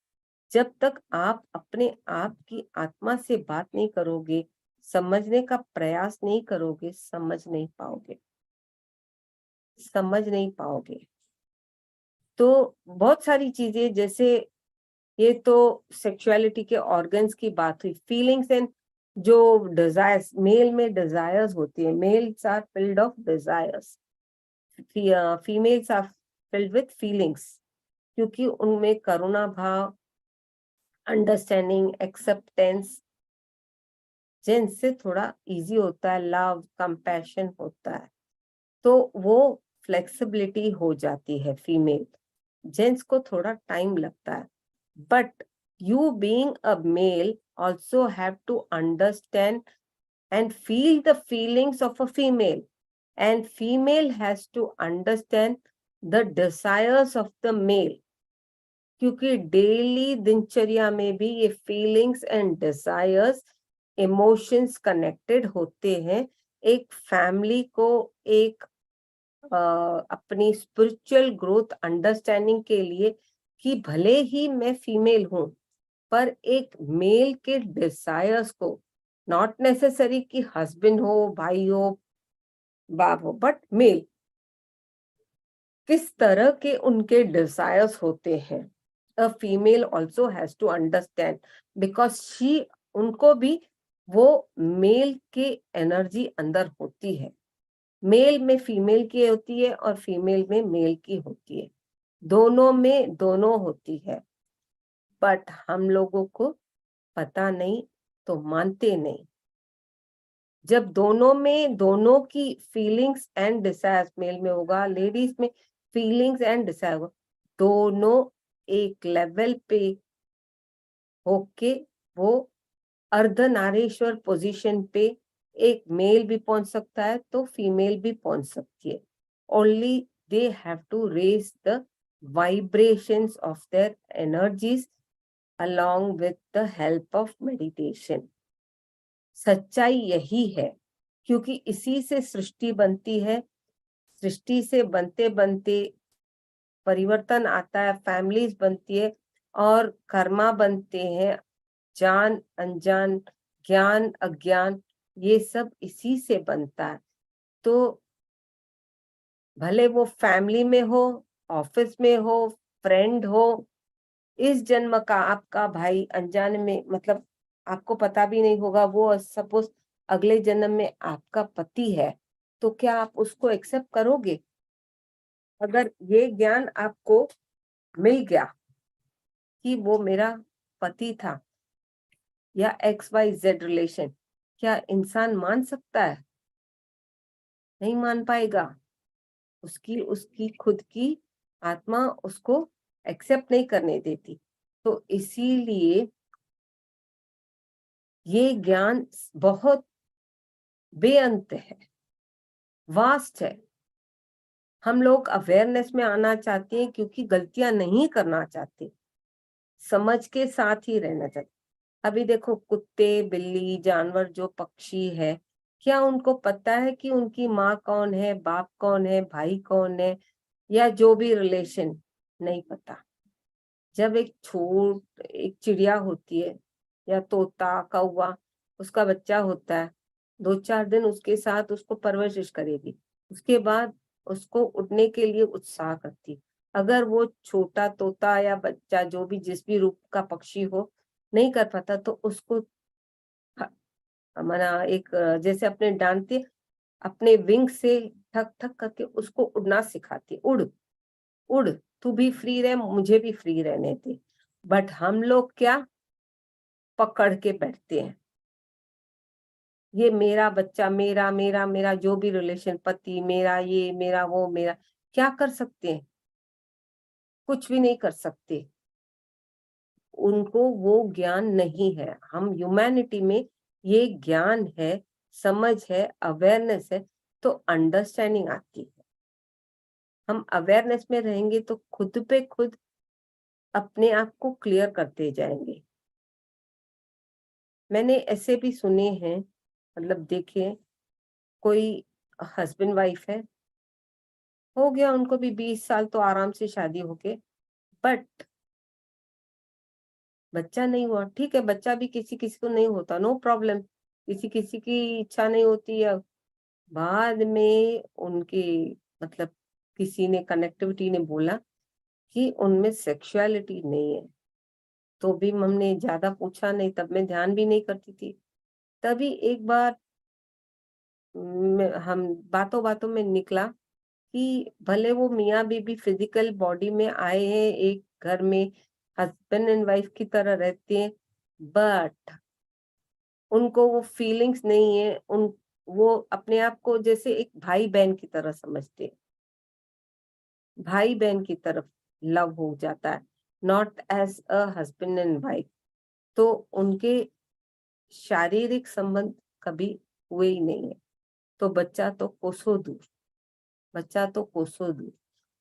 जब तक आप अपने आप की आत्मा से बात नहीं करोगे, समझने का प्रयास नहीं करोगे, समझ नहीं पाओगे, समझ नहीं पाओगे। तो बहुत सारी चीजें, जैसे ये तो सेक्सुअलिटी के ऑर्गन्स की बात हुई, फीलिंग्स एंड जो डिजायर्स, मेल में डिजायर्स होती है, males are filled of desires, females are filled with feelings, क्योंकि उनमें करुणा भाव, अंडरस्टैंडिंग, एक्सेप्टेंस, जेंट्स से थोड़ा इजी होता है, लव कंपैशन होता है, तो वो फ्लेक्सिबिलिटी हो जाती है फीमेल। जेंट्स को थोड़ा टाइम लगता है, but you being a male also have to understand and feel the feelings of a female, and female has to understand the desires of the male, क्योंकि डेली दिनचर्या में भी ये feelings and desires, emotions connected होते हैं। एक family को एक अपनी स्पिरिचुअल ग्रोथ अंडरस्टैंडिंग के लिए, कि भले ही मैं फीमेल हूं, पर एक मेल के डिजायर्स को, नॉट नेसेसरी कि हस्बैंड हो, भाई हो, बाप हो, बट मेल किस तरह के उनके डिजायर्स होते हैं, a female also has to understand, because she, उनको भी वो मेल के एनर्जी अंदर होती है। मेल में फीमेल की होती है और फीमेल में मेल की होती है, दोनों में दोनों होती है, बट हम लोगों को पता नहीं तो मानते नहीं। जब दोनों में दोनों की फीलिंग्स एंड डिजायर्स, मेल में होगा, लेडीज में फीलिंग्स एंड डिजायर होगा, दोनों एक लेवल पे होके वो अर्धनारीश्वर पोजीशन पे एक मेल भी पहुंच सकता है तो फीमेल भी पहुंच सकती है। Only they have to raise the vibrations of their energies along with the help of meditation। सच्चाई यही है, क्योंकि इसी से सृष्टि बनती है, सृष्टि से बनते बनते परिवर्तन आता है, फैमिलीज बनती है और कर्मा बनते हैं, जान अनजान, ज्ञान अज्ञान, ये सब इसी से बनता है। तो भले वो फैमिली में हो, ऑफिस में हो, फ्रेंड हो, इस जन्म का आपका भाई अनजान में, मतलब आपको पता भी नहीं होगा, वो सपोज अगले जन्म में आपका पति है, तो क्या आप उसको एक्सेप्ट करोगे? अगर ये ज्ञान आपको मिल गया कि वो मेरा पति था या XYZ रिलेशन, क्या इंसान मान सकता है? नहीं मान पाएगा। उसकी उसकी खुद की आत्मा उसको एक्सेप्ट नहीं करने देती। तो इसीलिए ये ज्ञान बहुत बेअंत है, वास्ट है। हम लोग अवेयरनेस में आना चाहते हैं क्योंकि गलतियां नहीं करना चाहते, समझ के साथ ही रहना चाहते। अभी देखो, कुत्ते, बिल्ली, जानवर, जो पक्षी है, क्या उनको पता है कि उनकी माँ कौन है, बाप कौन है, भाई कौन है, या जो भी रिलेशन? नहीं पता। जब एक चिड़िया होती है या तोता, कौवा, उसका बच्चा होता है, 2-4 दिन उसके साथ उसको परवरिश करेगी, उसके बाद उसको उड़ने के लिए उत्साह करती। अगर वो छोटा तोता या बच्चा, जो भी जिस भी रूप का पक्षी हो, नहीं कर पाता, तो उसको हमारा एक जैसे अपने डांटते, अपने विंग से ठक ठक करके उसको उड़ना सिखाती, उड़ उड़, तू भी फ्री रहे, मुझे भी फ्री रहने दे। बट हम लोग क्या पकड़ के बैठते हैं, ये मेरा बच्चा, मेरा मेरा मेरा, जो भी रिलेशन, पति मेरा, ये मेरा, वो मेरा, क्या कर सकते हैं? कुछ भी नहीं कर सकते। उनको वो ज्ञान नहीं है। हम ह्यूमैनिटी में ये ज्ञान है, समझ है, अवेयरनेस है, तो अंडरस्टैंडिंग आती है। हम अवेयरनेस में रहेंगे तो खुद पे खुद अपने आप को क्लियर करते जाएंगे। मैंने ऐसे भी सुने हैं, मतलब देखे, कोई हस्बैंड वाइफ है, हो गया उनको भी 20 साल तो आराम से शादी होके, बट बच्चा नहीं हुआ। ठीक है, बच्चा भी किसी किसी को नहीं होता, नो प्रॉब्लम, किसी किसी की इच्छा नहीं होती है। बाद में उनके, मतलब किसी ने, कनेक्टिविटी ने बोला कि उनमें सेक्सुअलिटी नहीं है, तो भी हमने ज्यादा पूछा नहीं, तब मैं ध्यान भी नहीं करती थी। तभी एक बार हम बातों बातों में निकला कि भले वो मियाँ बीबी फिजिकल बॉडी में आए हैं, एक घर में हस्बैंड एंड वाइफ की तरह रहते हैं, बट उनको वो फीलिंग्स नहीं है, वो अपने आप को जैसे एक भाई बहन की तरह समझते हैं, भाई बहन की तरफ लव हो जाता है, not as a husband and wife. तो उनके शारीरिक संबंध कभी हुए ही नहीं है। तो बच्चा तो कोसों दूर,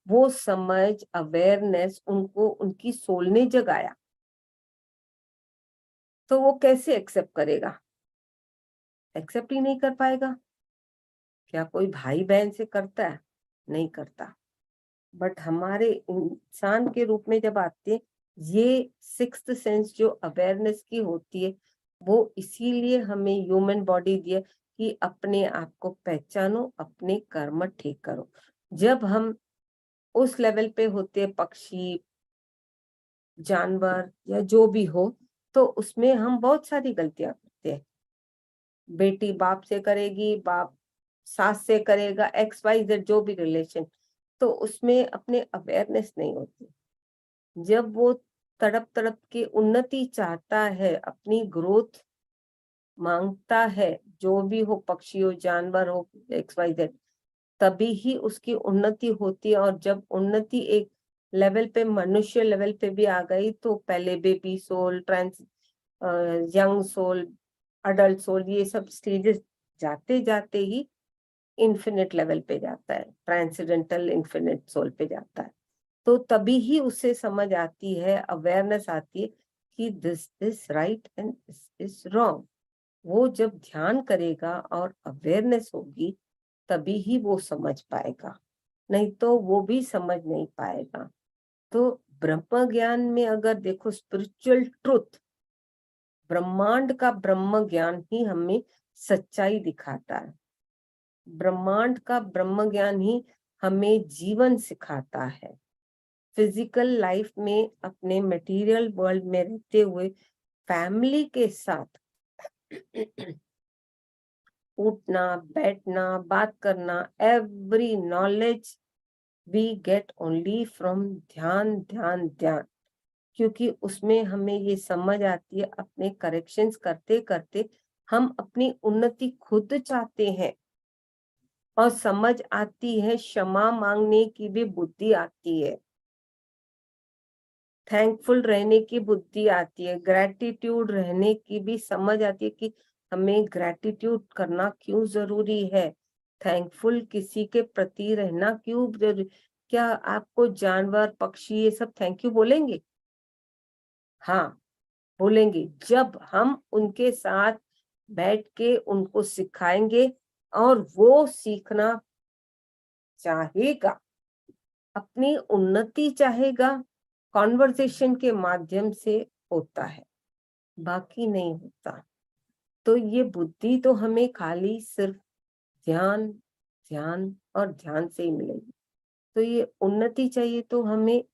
वो समझ, अवेयरनेस उनको उनकी सोल ने जगाया, तो वो कैसे एक्सेप्ट करेगा? एक्सेप्ट ही नहीं कर पाएगा। क्या कोई भाई बहन से करता है? नहीं करता। बट हमारे इंसान के रूप में जब आते हैं, ये सिक्स्थ सेंस जो अवेयरनेस की होती है, वो इसीलिए हमें ह्यूमन बॉडी दी है कि अपने आप को पहचानो, अपने कर्म ठीक करो। जब हम उस लेवल पे होते हैं, पक्षी, जानवर या जो भी हो, तो उसमें हम बहुत सारी गलतियां करते हैं। बेटी बाप से करेगी, बाप सास से करेगा, XYZ जो भी रिलेशन, तो उसमें अपने अवेयरनेस नहीं होती। जब वो तड़प तड़प के उन्नति चाहता है, अपनी ग्रोथ मांगता है, जो भी हो, पक्षी हो, जानवर हो, XYZ, तभी ही उसकी उन्नति होती है। और जब उन्नति एक लेवल पे, मनुष्य लेवल पे भी आ गई, तो पहले baby soul, young soul, adult soul, ये सब स्टेजेस जाते जाते ही इन्फिनिट लेवल पे जाता है, ट्रांसेंडेंटल इन्फिनिट सोल पे जाता है। तो तभी ही उसे समझ आती है, अवेयरनेस आती है कि this is right and this is wrong. वो जब ध्यान करेगा और अवेयरनेस होगी, तभी ही वो समझ पाएगा, नहीं तो वो भी समझ नहीं पाएगा। तो ब्रह्म ज्ञान में अगर देखो, स्पिरिचुअल ट्रुथ, ब्रह्मांड का ब्रह्म ज्ञान ही हमें सच्चाई दिखाता है। ब्रह्मांड का ब्रह्म ज्ञान ही हमें जीवन सिखाता है। फिजिकल लाइफ में, अपने मटेरियल वर्ल्ड में रहते हुए, फैमिली के साथ उठना, बैठना, बात करना, every knowledge we get only from ध्यान ध्यान ध्यान। क्योंकि उसमें हमें ये समझ आती है, अपने करेक्शंस करते करते हम अपनी उन्नति खुद चाहते हैं, और समझ आती है, क्षमा मांगने की भी बुद्धि आती है, थैंकफुल रहने की बुद्धि आती है, ग्रैटिट्यूड रहने की भी समझ आती है कि हमें ग्रैटिट्यूड करना क्यों जरूरी है, थैंकफुल किसी के प्रति रहना क्यों जरूरी। क्या आपको जानवर, पक्षी, ये सब थैंक यू बोलेंगे? हाँ, बोलेंगे, जब हम उनके साथ बैठ के उनको सिखाएंगे और वो सीखना चाहेगा, अपनी उन्नति चाहेगा। कॉन्वर्सेशन के माध्यम से होता है, बाकी नहीं होता। तो ये बुद्धि तो हमें खाली सिर्फ ध्यान ध्यान और ध्यान से ही मिलेगी। तो ये उन्नति चाहिए तो हमें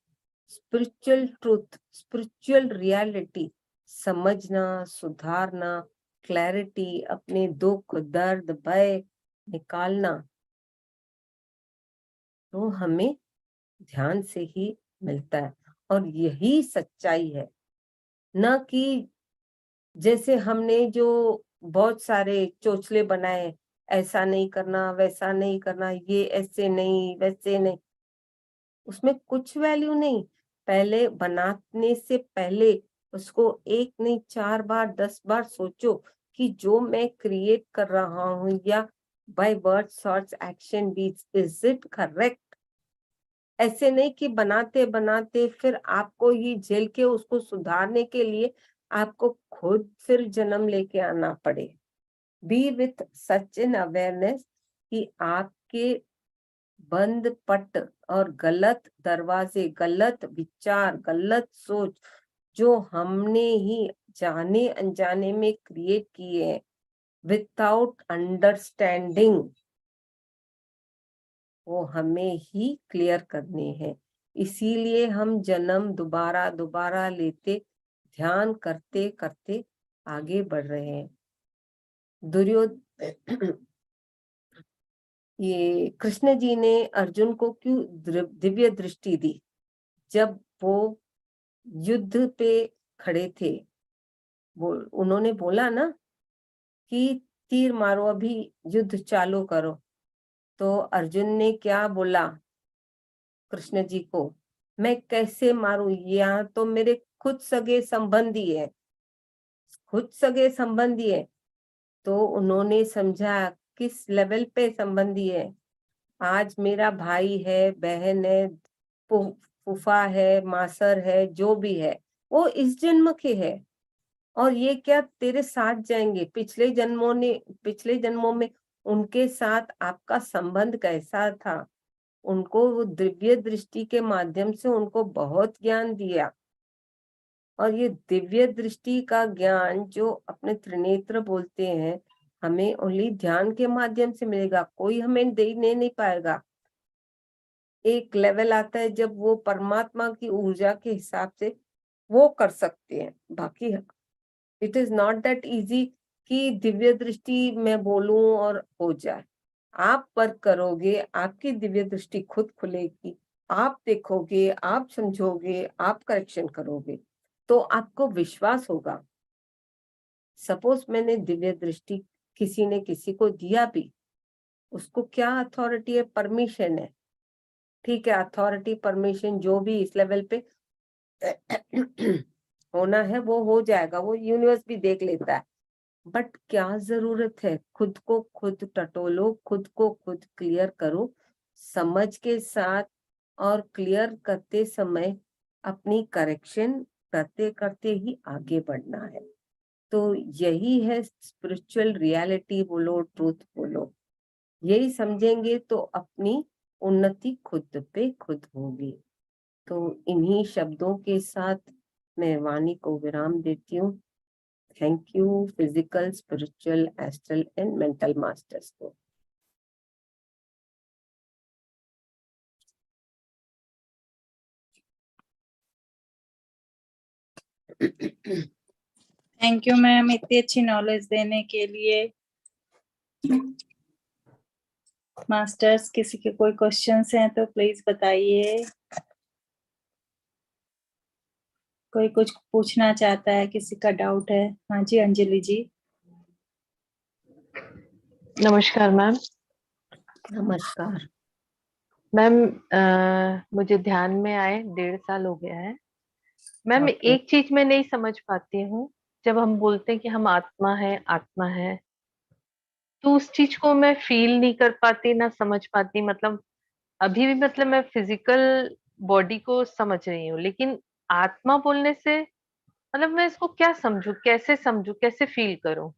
स्पिरिचुअल ट्रूथ, स्पिरिचुअल रियलिटी समझना, सुधारना, क्लैरिटी, अपने दुख, दर्द, भय निकालना, तो हमें ध्यान से ही मिलता है। और यही सच्चाई है, न कि जैसे हमने जो बहुत सारे चोचले बनाए, ऐसा नहीं करना, वैसा नहीं करना, ये ऐसे नहीं, वैसे नहीं, उसमें कुछ वैल्यू नहीं। पहले बनाने से पहले उसको एक नहीं 4 बार 10 बार सोचो कि जो मैं क्रिएट कर रहा हूँ, या by words, thoughts, action, deeds, is it correct. ऐसे नहीं कि बनाते बनाते फिर आपको ही झेल के उसको सुधारने के लिए आपको खुद फिर जन्म लेके आना पड़े। B with such an awareness कि आपके बंद पट और गलत दरवाजे, गलत विचार, गलत सोच जो हमने ही जाने अनजाने में क्रिएट किए हैं विदाउट अंडरस्टैंडिंग, वो हमें ही क्लियर करने हैं। इसीलिए हम जन्म दोबारा दोबारा लेते, ध्यान करते करते आगे बढ़ रहे हैं। दुर्योधन ये कृष्ण जी ने अर्जुन को क्यों दिव्य दृष्टि दी? जब वो युद्ध पे खड़े थे, वो उन्होंने बोला ना कि तीर मारो, अभी युद्ध चालू करो। तो अर्जुन ने क्या बोला कृष्ण जी को, मैं कैसे मारूं, यहाँ तो मेरे खुद सगे संबंधी है, खुद सगे संबंधी है। तो उन्होंने समझा किस लेवल पे संबंधी है। आज मेरा भाई है, बहन है, फूफा है, मासर है, जो भी है वो इस जन्म के है, और ये क्या तेरे साथ जाएंगे। पिछले जन्मों में उनके साथ आपका संबंध कैसा था, उनको वो दिव्य दृष्टि के माध्यम से उनको बहुत ज्ञान दिया। और ये दिव्य दृष्टि का ज्ञान जो अपने त्रिनेत्र बोलते हैं, हमें ओनली ध्यान के माध्यम से मिलेगा, कोई हमें देने नहीं पाएगा। एक लेवल आता है जब वो परमात्मा की ऊर्जा के हिसाब से वो कर सकते हैं। बाकी it is not that easy कि दिव्य दृष्टि मैं बोलूं और हो जाए। आप वर्क करोगे, आपकी दिव्य दृष्टि खुद खुलेगी, आप देखोगे, आप समझोगे, आप करेक्शन करोगे, तो आपको विश्वास होगा। सपोज मैंने दिव्य दृष्टि किसी ने किसी को दिया भी, उसको क्या अथॉरिटी है, परमिशन है, ठीक है, अथॉरिटी परमिशन जो भी इस लेवल पे होना है वो हो जाएगा, वो यूनिवर्स भी देख लेता है। बट क्या जरूरत है, खुद को खुद टटोलो, खुद को खुद क्लियर करो समझ के साथ, और क्लियर करते समय अपनी करेक्शन करते करते ही आगे बढ़ना है। तो यही है स्पिरिचुअल रियलिटी बोलो, ट्रूथ बोलो, यही समझेंगे तो अपनी उन्नति खुद पे खुद होगी। तो इन्हीं शब्दों के साथ मैं वाणी को विराम देती हूँ। Thank you physical, spiritual, astral and mental masters को। थैंक यू मैम, इतनी अच्छी नॉलेज देने के लिए। मास्टर्स, किसी के कोई क्वेश्चंस हैं तो प्लीज बताइए। कोई कुछ पूछना चाहता है, किसी का डाउट है? हाँ जी, अंजलि जी। नमस्कार मैम। नमस्कार मैम, मुझे ध्यान में आए 1.5 साल हो गया है मैम। ओके। एक चीज मैं नहीं समझ पाती हूँ, जब हम बोलते हैं कि हम आत्मा है आत्मा है, तो उस चीज को मैं फील नहीं कर पाती, ना समझ पाती। मतलब अभी भी मतलब मैं फिजिकल बॉडी को समझ रही हूँ, लेकिन आत्मा बोलने से मतलब मैं इसको क्या समझू, कैसे फील करूं?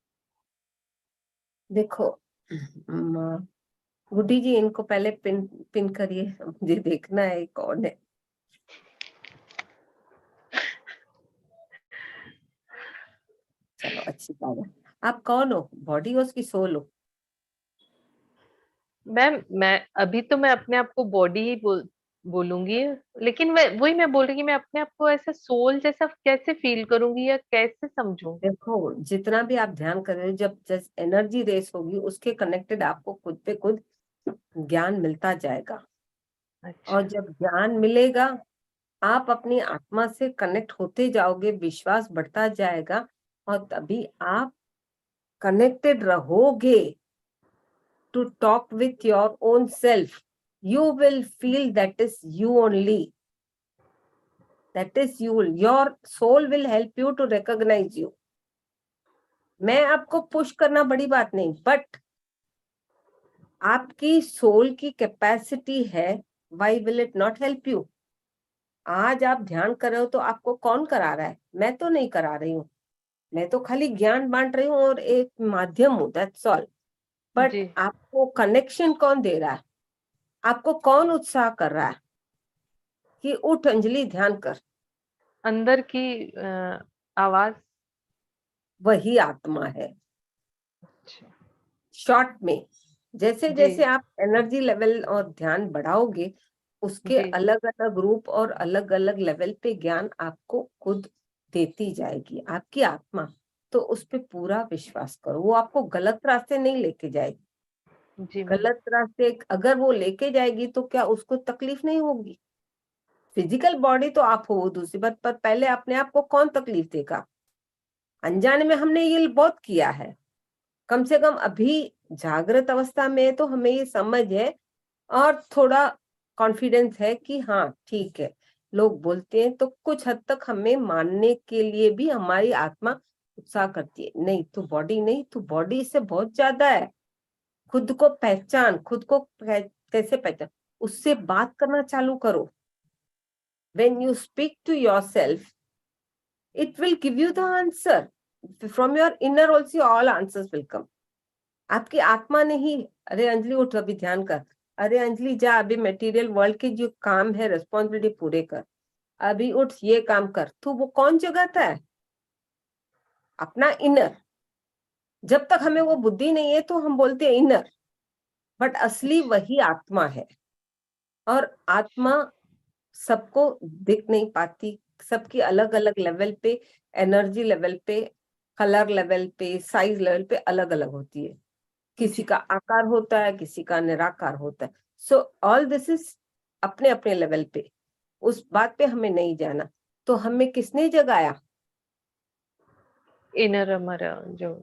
देखो गुड्डी जी, इनको पहले पिन पिन करिए, मुझे देखना है कौन है। चलो अच्छी बात है। आप कौन हो, बॉडी हो उसकी सोल हो? मैम मैं अभी तो मैं अपने आप को बॉडी ही बोलूंगी, लेकिन मैं बोल रही कि मैं अपने आप को ऐसा सोल जैसा कैसे फील करूंगी या कैसे समझूं? देखो, जितना भी आप ध्यान कर रहे हो, जब एनर्जी रेस होगी उसके कनेक्टेड आपको खुद पे खुद ज्ञान मिलता जाएगा। और अच्छा। जब ज्ञान मिलेगा, आप अपनी आत्मा से कनेक्ट होते जाओगे, विश्वास बढ़ता जाएगा, और तभी आप कनेक्टेड रहोगे to talk with your own self. You will feel that is you only. That is you. Your soul will help you to recognize you. मैं आपको पुश करना बड़ी बात नहीं, बट आपकी सोल की कैपेसिटी है, why will it not help you? आज आप ध्यान कर रहे हो तो आपको कौन करा रहा है? मैं तो नहीं करा रही हूँ, मैं तो खाली ज्ञान बांट रही हूँ और एक माध्यम हूँ, दैट्स ऑल। बट जी। आपको कनेक्शन कौन दे रहा है? आपको कौन उत्साह कर रहा है कि उठ अंजलि ध्यान कर? अंदर की आवाज। वही आत्मा है। अच्छा। शॉर्ट में, जैसे जी। जैसे आप एनर्जी लेवल और ध्यान बढ़ाओगे, उसके जी। अलग अलग रूप और अलग अलग लेवल पे ज्ञान आपको खुद देती जाएगी आपकी आत्मा। तो उस पे पूरा विश्वास करो, वो आपको गलत रास्ते नहीं लेके जाएगी। जी मैम। गलत रास्ते अगर वो लेके जाएगी तो क्या उसको तकलीफ नहीं होगी? फिजिकल बॉडी तो आप हो, दूसरी बात, पर पहले अपने आप को कौन तकलीफ देगा? अनजाने में हमने ये बहुत किया है। कम से कम अभी जागृत अवस्था में तो हमें ये समझ है और थोड़ा कॉन्फिडेंस है कि हाँ ठीक है, लोग बोलते हैं तो कुछ हद तक हमें मानने के लिए भी हमारी आत्मा उत्साह करती है। नहीं तो बॉडी नहीं, तो बॉडी इससे बहुत ज्यादा है। खुद को पहचान, खुद को कैसे पहचान, उससे बात करना चालू करो। When you speak to yourself, it will give you the answer. From your inner also all answers will come. आपकी आत्मा ने ही, अरे अंजलि उठ अभी ध्यान कर, अरे अंजलि जा अभी मटेरियल वर्ल्ड के जो काम है रिस्पॉन्सिबिलिटी पूरे कर, अभी उठ ये काम कर, तो वो कौन जगाता है? अपना इनर। जब तक हमें वो बुद्धि नहीं है तो हम बोलते हैं इनर, बट असली वही आत्मा है। और आत्मा सबको दिख नहीं पाती, सबकी अलग अलग लेवल पे, एनर्जी लेवल पे, कलर लेवल पे, साइज लेवल पे अलग अलग होती है। किसी का आकार होता है, किसी का निराकार होता है। सो ऑल दिस इज अपने अपने लेवल पे, उस बात पे हमें नहीं जाना। तो हमें किसने जगाया? इनर हमारा जो,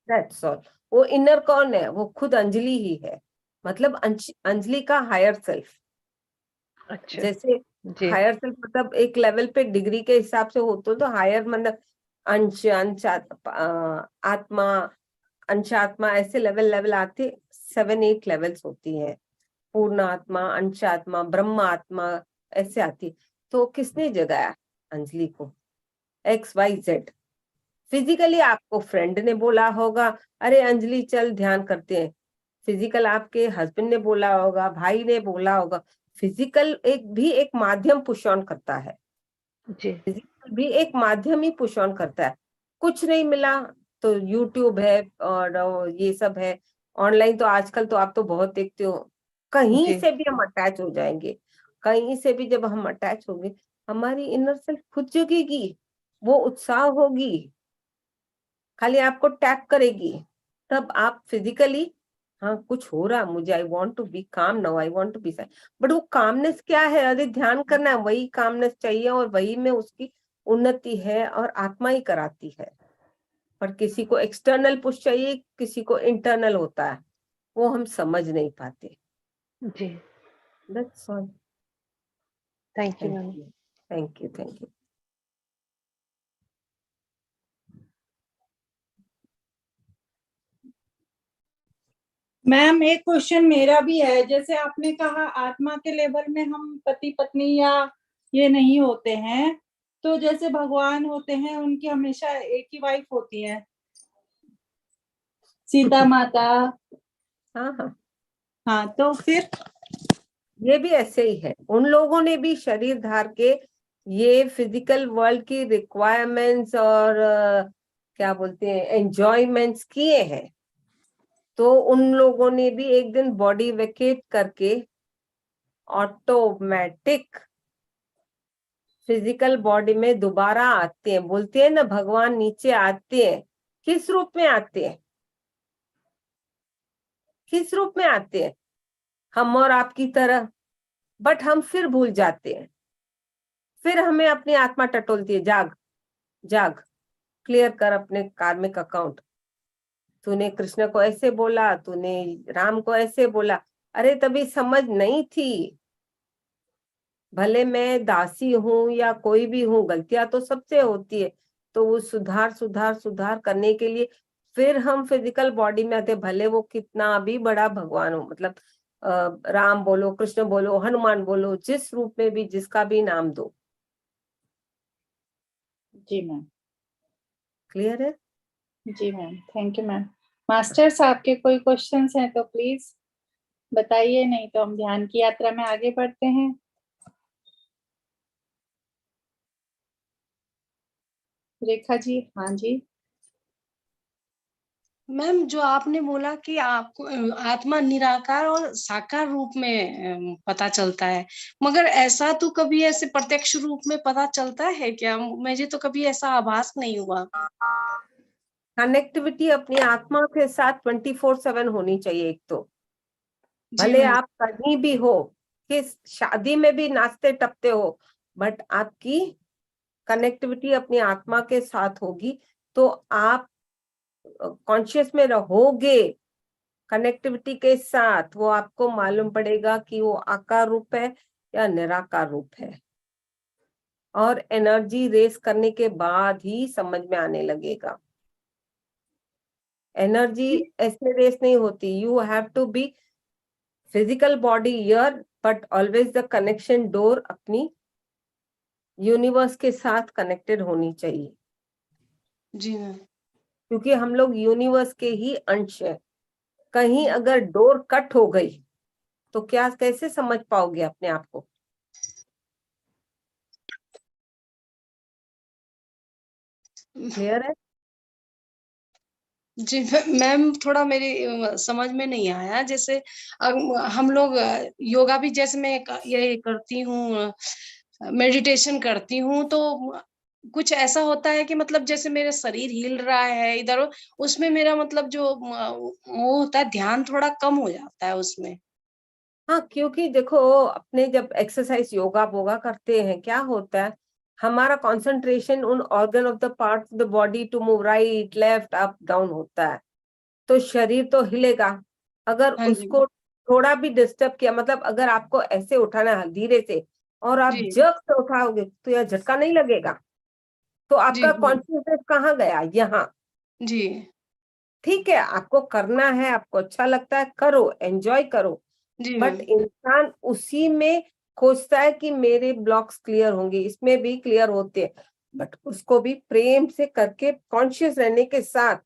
दैट्स ऑल। वो इनर कौन है? वो खुद अंजलि ही है, मतलब अंजलि का हायर सेल्फ। अच्छा जैसे जी हायर सेल्फ मतलब एक लेवल पे डिग्री के हिसाब से हो तो हायर मतलब अंश, आत्मा, अंशात्मा, ऐसे लेवल लेवल आते 7-8 लेवल्स होती है। पूर्ण आत्मा, अंशात्मा, ब्रह्म आत्मा, ऐसे आती। तो किसने जगाया अंजलि को? XYZ। फिजिकली आपको फ्रेंड ने बोला होगा, अरे अंजलि चल ध्यान करते हैं। फिजिकल आपके हस्बैंड ने बोला होगा, भाई ने बोला होगा। फिजिकल एक माध्यम पुश ऑन करता है, जी फिजिकल भी एक माध्यम ही पुश ऑन करता है। कुछ नहीं मिला तो यूट्यूब है और ये सब है ऑनलाइन। तो आजकल तो आप तो बहुत देखते हो, कहीं जी से भी हम अटैच हो जाएंगे। कहीं से भी जब हम अटैच होंगे, हमारी इनर सेल्फ खुद जगेगी, वो उत्साह होगी, खाली आपको टैप करेगी। तब आप फिजिकली, हाँ कुछ हो रहा है मुझे, I want to be calm now, I want to be silent. But वो कामनेस क्या है? अरे ध्यान करना है, वही कामनेस चाहिए और वही में उसकी उन्नति है और आत्मा ही कराती है। पर किसी को एक्सटर्नल पुश चाहिए, किसी को इंटरनल होता है, वो हम समझ नहीं पाते। जी that's all. Thank you thank ma'am. You, thank you, thank you. Ma'am एक क्वेश्चन मेरा भी है। जैसे आपने कहा आत्मा के लेवल में हम पति पत्नी या ये नहीं होते हैं, तो जैसे भगवान होते हैं उनकी हमेशा एक ही वाइफ होती है, सीता माता। हाँ हाँ, हाँ तो फिर ये भी ऐसे ही है। उन लोगों ने भी शरीर धार के ये फिजिकल वर्ल्ड की रिक्वायरमेंट्स और क्या बोलते हैं एंजॉयमेंट्स किए हैं। तो उन लोगों ने भी एक दिन बॉडी वेकेट करके ऑटोमेटिक फिजिकल बॉडी में दोबारा आते हैं। बोलते हैं ना भगवान नीचे आते हैं, किस रूप में आते हैं? किस रूप में आते हैं? हम और आपकी तरह, बट हम फिर भूल जाते हैं। फिर हमें अपनी आत्मा टटोलती है, जाग जाग, क्लियर कर अपने कार्मिक अकाउंट। तूने कृष्ण को ऐसे बोला, तूने राम को ऐसे बोला, अरे तभी समझ नहीं थी। भले मैं दासी हूं या कोई भी हूं, गलतियां तो सबसे होती है। तो वो सुधार सुधार सुधार करने के लिए फिर हम फिजिकल बॉडी में आते। भले वो कितना भी बड़ा भगवान हो, मतलब राम बोलो, कृष्ण बोलो, हनुमान बोलो, जिस रूप में भी जिसका भी नाम दो। जी मैम। क्लियर है? जी ma'am, thank you ma'am. Masters आपके कोई क्वेश्चंस हैं तो प्लीज बताइए, नहीं तो हम ध्यान की यात्रा में आगे बढ़ते हैं। रेखा जी, हाँ जी। मैम जो आपने बोला कि आपको आत्मा निराकार और साकार रूप में पता चलता है, मगर ऐसा तो कभी ऐसे प्रत्यक्ष रूप में पता चलता है क्या? मुझे तो कभी ऐसा आभास नहीं हुआ। कनेक्टिविटी अपनी आत्मा के साथ 24/7 होनी चाहिए। एक तो जी भले मैम। आप कहीं भी हो, किस शादी में भी नाचते टपते हो, बट आपकी कनेक्टिविटी अपनी आत्मा के साथ होगी। तो आप कॉन्शियस में रहोगे कनेक्टिविटी के साथ, वो आपको मालूम पड़ेगा कि वो आकार रूप है या निराकार रूप है। और एनर्जी रेस करने के बाद ही समझ में आने लगेगा। एनर्जी ऐसे रेस नहीं होती। You have to be physical body here, but always the connection door अपनी यूनिवर्स के साथ कनेक्टेड होनी चाहिए, जी मैम। क्योंकि हम लोग यूनिवर्स के ही अंश हैं। कहीं अगर डोर कट हो गई तो क्या, कैसे समझ पाओगे अपने आप को? क्लियर है? जी मैम, थोड़ा मेरी समझ में नहीं आया। जैसे हम लोग योगा भी, जैसे मैं ये करती हूँ, मेडिटेशन करती हूँ, तो कुछ ऐसा होता है कि मतलब जैसे मेरा शरीर हिल रहा है इधर, उसमें मेरा मतलब जो वो होता है, ध्यान थोड़ा कम हो जाता है उसमें। हाँ, क्योंकि देखो अपने जब एक्सरसाइज योगा वोगा करते हैं, क्या होता है, हमारा कंसंट्रेशन उन organ of the part of the body to move right left up down होता है। तो शरीर तो हिलेगा। अगर हाँ जी। उसको थोड़ा भी डिस्टर्ब किया, मतलब अगर आपको ऐसे उठाना है धीरे से और आप जी जग से उठाओगे तो यह झटका नहीं लगेगा। तो जी आपका जी कॉन्शियसनेस कहाँ गया? यहाँ। जी ठीक है, आपको करना है, आपको अच्छा लगता है, करो, एंजॉय करो। जी बट मैम। इंसान उसी में खोजता है कि मेरे ब्लॉक्स क्लियर होंगे, इसमें भी क्लियर होते हैं, बट उसको भी प्रेम से करके कॉन्शियस रहने के साथ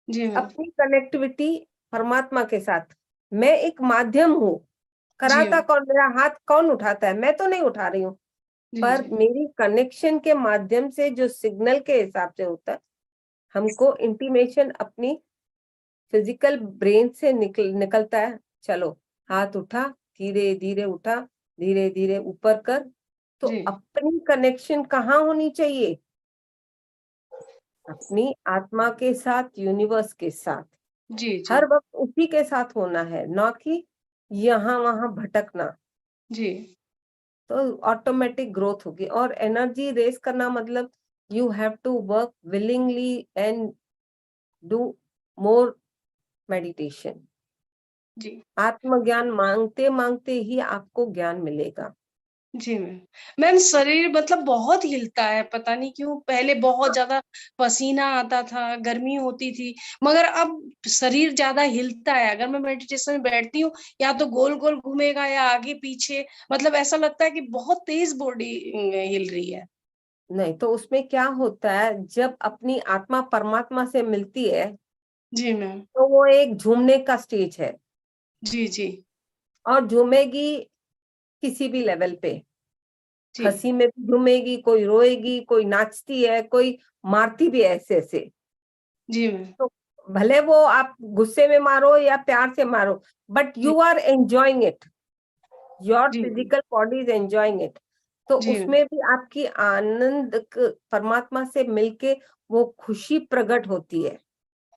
जी मैम। अपनी कनेक्टिविटी परमात्मा के साथ। मैं एक माध्यम हूँ, जी कराता कौन, मेरा हाथ कौन उठाता है? मैं तो नहीं उठा रही हूँ, जी पर जी मेरी कनेक्शन के माध्यम से जो सिग्नल के हिसाब से होता है, हमको इंटीमेशन अपनी फिजिकल ब्रेन से निकलता है। चलो, हाथ उठा, धीरे धीरे उठा, धीरे धीरे ऊपर कर। तो जी अपनी कनेक्शन कहाँ होनी चाहिए? अपनी आत्मा के साथ, यूनिवर्स के साथ। जी जी हर वक्त उसी के साथ होना है, ना कि यहाँ वहां भटकना। जी तो ऑटोमेटिक ग्रोथ होगी। और एनर्जी रेस करना मतलब you have to work willingly and do more meditation. जी आत्मज्ञान मांगते मांगते ही आपको ज्ञान मिलेगा। जी मैम। मैम, शरीर मतलब बहुत हिलता है, पता नहीं क्यों। पहले बहुत ज्यादा पसीना आता था, गर्मी होती थी, मगर अब शरीर ज्यादा हिलता है। अगर मैं मेडिटेशन में बैठती हूँ, या तो गोल गोल घूमेगा या आगे पीछे, मतलब ऐसा लगता है कि बहुत तेज बॉडी हिल रही है। नहीं तो उसमें क्या होता है, जब अपनी आत्मा परमात्मा से मिलती है जी मैम। तो वो एक झूमने का स्टेज है, जी जी और झूमेगी किसी भी लेवल पे। जी हंसी में भी झूमेगी, कोई रोएगी, कोई नाचती है, कोई मारती भी है ऐसे ऐसे। जी मैम। तो भले वो आप गुस्से में मारो या प्यार से मारो, बट जी you are enjoying it, your जी physical body is enjoying it. तो जी मैम। उसमें भी आपकी आनंद परमात्मा से मिलके वो खुशी प्रकट होती है।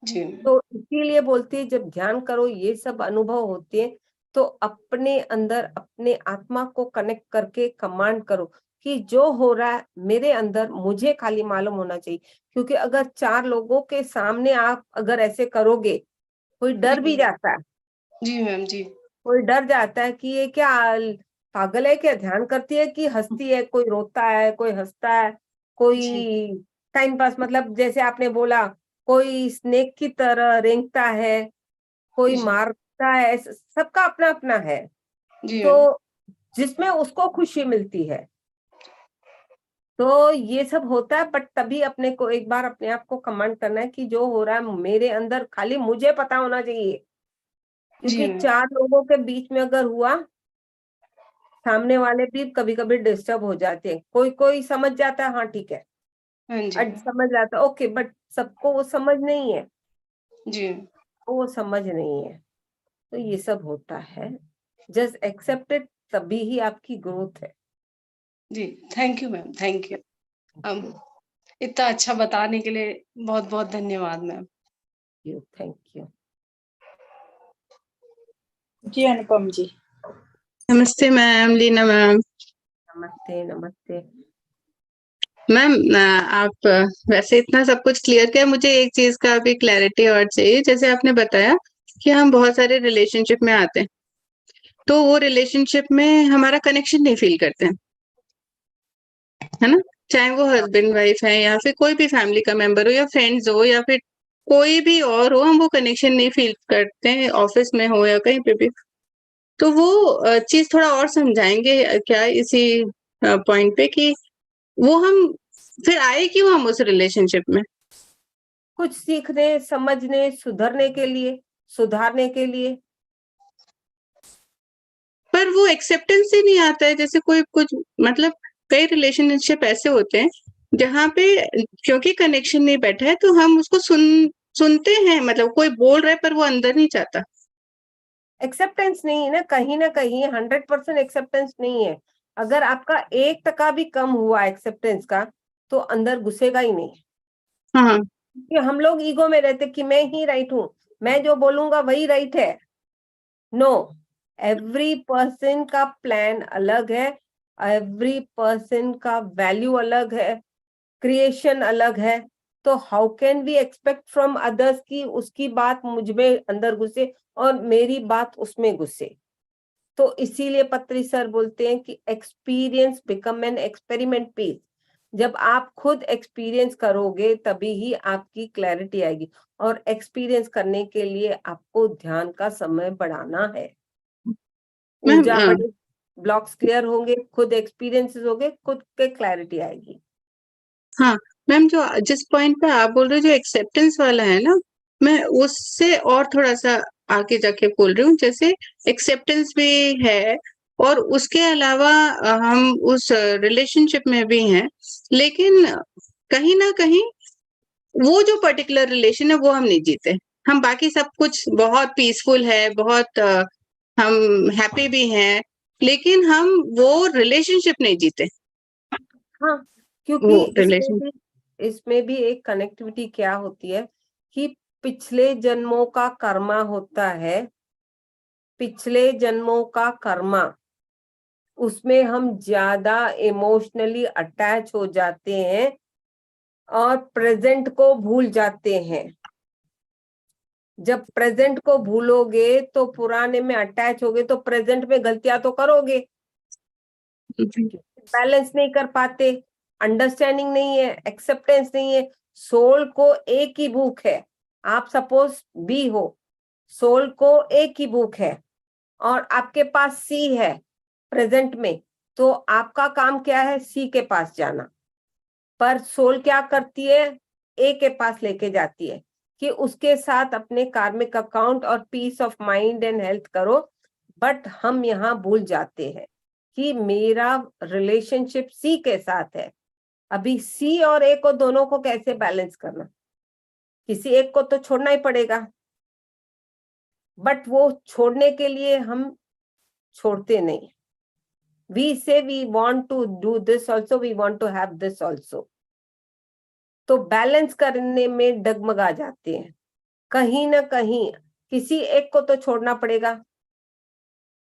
जी मैम। तो इसीलिए बोलते हैं, जब ध्यान करो ये सब अनुभव होते हैं, तो अपने अंदर अपने आत्मा को कनेक्ट करके कमांड करो कि जो हो रहा है मेरे अंदर मुझे खाली मालूम होना चाहिए। क्योंकि अगर 4 लोगों के सामने आप अगर ऐसे करोगे, कोई डर भी जी जाता है, जी मैम। जी कोई डर जाता है कि ये क्या पागल है, क्या ध्यान करती है कि हंसती है, कोई रोता है, कोई हंसता है, जी कोई टाइम पास, मतलब जैसे आपने बोला, कोई स्नेक की तरह रेंगता है, कोई जी मारता है, सबका अपना अपना है। जी मैम। तो जिसमें उसको खुशी मिलती है, तो ये सब होता है। बट तभी अपने को एक बार अपने आप को कमांड करना है कि जो हो रहा है मेरे अंदर खाली मुझे पता होना चाहिए। जी क्योंकि मैम। 4 लोगों के बीच में अगर हुआ, सामने वाले भी कभी कभी डिस्टर्ब हो जाते हैं। कोई कोई समझ जाता है, हाँ ठीक है, हाँ जी समझ जाता है, ओके, बट सबको वो समझ नहीं है, जी वो समझ नहीं है। तो ये सब होता है, जस्ट एक्सेप्टेड, तभी ही आपकी ग्रोथ है। जी। Thank you ma'am, thank you. इतना अच्छा बताने के लिए बहुत बहुत धन्यवाद मैम। Thank you. जी अनुपम जी। नमस्ते मैम, लीना मैम। नमस्ते नमस्ते। मैम आप वैसे इतना सब कुछ क्लियर किया, मुझे एक चीज का अभी क्लैरिटी और चाहिए। जैसे आपने बताया कि हम बहुत सारे रिलेशनशिप में आते हैं, तो वो रिलेशनशिप में हमारा कनेक्शन नहीं फील करते हैं, है ना? चाहे वो हस्बैंड वाइफ है या फिर कोई भी फैमिली का मेंबर हो या फ्रेंड्स हो या फिर कोई भी और हो, हम वो कनेक्शन नहीं फील करते हैं, ऑफिस में हो या कहीं पे भी। तो वो चीज थोड़ा और समझाएंगे क्या इसी पॉइंट पे, कि वो हम फिर आए क्यों हम उस रिलेशनशिप में? कुछ सीखने, समझने, सुधरने के लिए, सुधारने के लिए। पर वो एक्सेप्टेंस ही नहीं आता है। जैसे कोई कुछ मतलब कई रिलेशनशिप ऐसे होते हैं जहाँ पे क्योंकि कनेक्शन नहीं बैठा है तो हम उसको सुनते हैं, मतलब कोई बोल रहा है पर वो अंदर नहीं जाता। एक्सेप्टेंस नहीं है ना कहीं 100% एक्सेप्टेंस नहीं है। अगर आपका 1% भी कम हुआ एक्सेप्टेंस का, तो अंदर घुसेगा ही नहीं। हाँ, कि हम लोग ईगो में रहते कि मैं ही राइट हूँ, मैं जो बोलूंगा वही राइट है। नो, एवरी पर्सन का प्लान अलग है, एवरी पर्सन का वैल्यू अलग है, क्रिएशन अलग है। तो how can we expect from others की उसकी बात मुझ में अंदर घुसे और मेरी बात उसमें घुसे? तो इसीलिए पत्री सर बोलते हैं कि experience become an experiment peace. जब आप खुद एक्सपीरियंस करोगे तभी ही आपकी क्लैरिटी आएगी, और एक्सपीरियंस करने के लिए आपको ध्यान का समय बढ़ाना है। मैम ऊर्जा बढ़े, ब्लॉक्स क्लियर होंगे, खुद एक्सपीरियंसेस होंगे, खुद के क्लैरिटी आएगी। हाँ मैम, जो जिस पॉइंट पे आप बोल रहे हो जो एक्सेप्टेंस वाला है ना, मैं उससे और थोड़ा सा आगे जाके बोल रही हूँ। जैसे एक्सेप्टेंस भी है और उसके अलावा हम उस रिलेशनशिप में भी हैं, लेकिन कहीं ना कहीं वो जो पर्टिकुलर रिलेशन है वो हम नहीं जीते। हम बाकी सब कुछ बहुत पीसफुल है, बहुत हम हैप्पी भी हैं, लेकिन हम वो रिलेशनशिप नहीं जीते। हाँ, क्योंकि वो रिलेशन इसमें भी एक कनेक्टिविटी क्या होती है कि पिछले जन्मों का कर्मा होता है, पिछले जन्मों का कर्मा, उसमें हम ज्यादा इमोशनली अटैच हो जाते हैं और प्रेजेंट को भूल जाते हैं। जब प्रेजेंट को भूलोगे तो पुराने में अटैच होगे तो प्रेजेंट में गलतियां तो करोगे, बैलेंस नहीं कर पाते, अंडरस्टैंडिंग नहीं है, एक्सेप्टेंस नहीं है। सोल को एक ही भूख है, आप सपोज बी हो, सोल को एक ही भूख है और आपके पास सी है प्रेजेंट में, तो आपका काम क्या है? सी के पास जाना। पर सोल क्या करती है? ए के पास लेके जाती है कि उसके साथ अपने कार्मिक अकाउंट और peace of mind and health करो। बट हम यहाँ भूल जाते हैं कि मेरा रिलेशनशिप सी के साथ है। अभी सी और ए को दोनों को कैसे बैलेंस करना? किसी एक को तो छोड़ना ही पड़ेगा, बट वो छोड़ने के लिए हम छोड़ते नहीं। We say we want to do this also, we want to have this also. तो बैलेंस करने में डगमगा जाते हैं। कहीं ना कहीं किसी एक को तो छोड़ना पड़ेगा।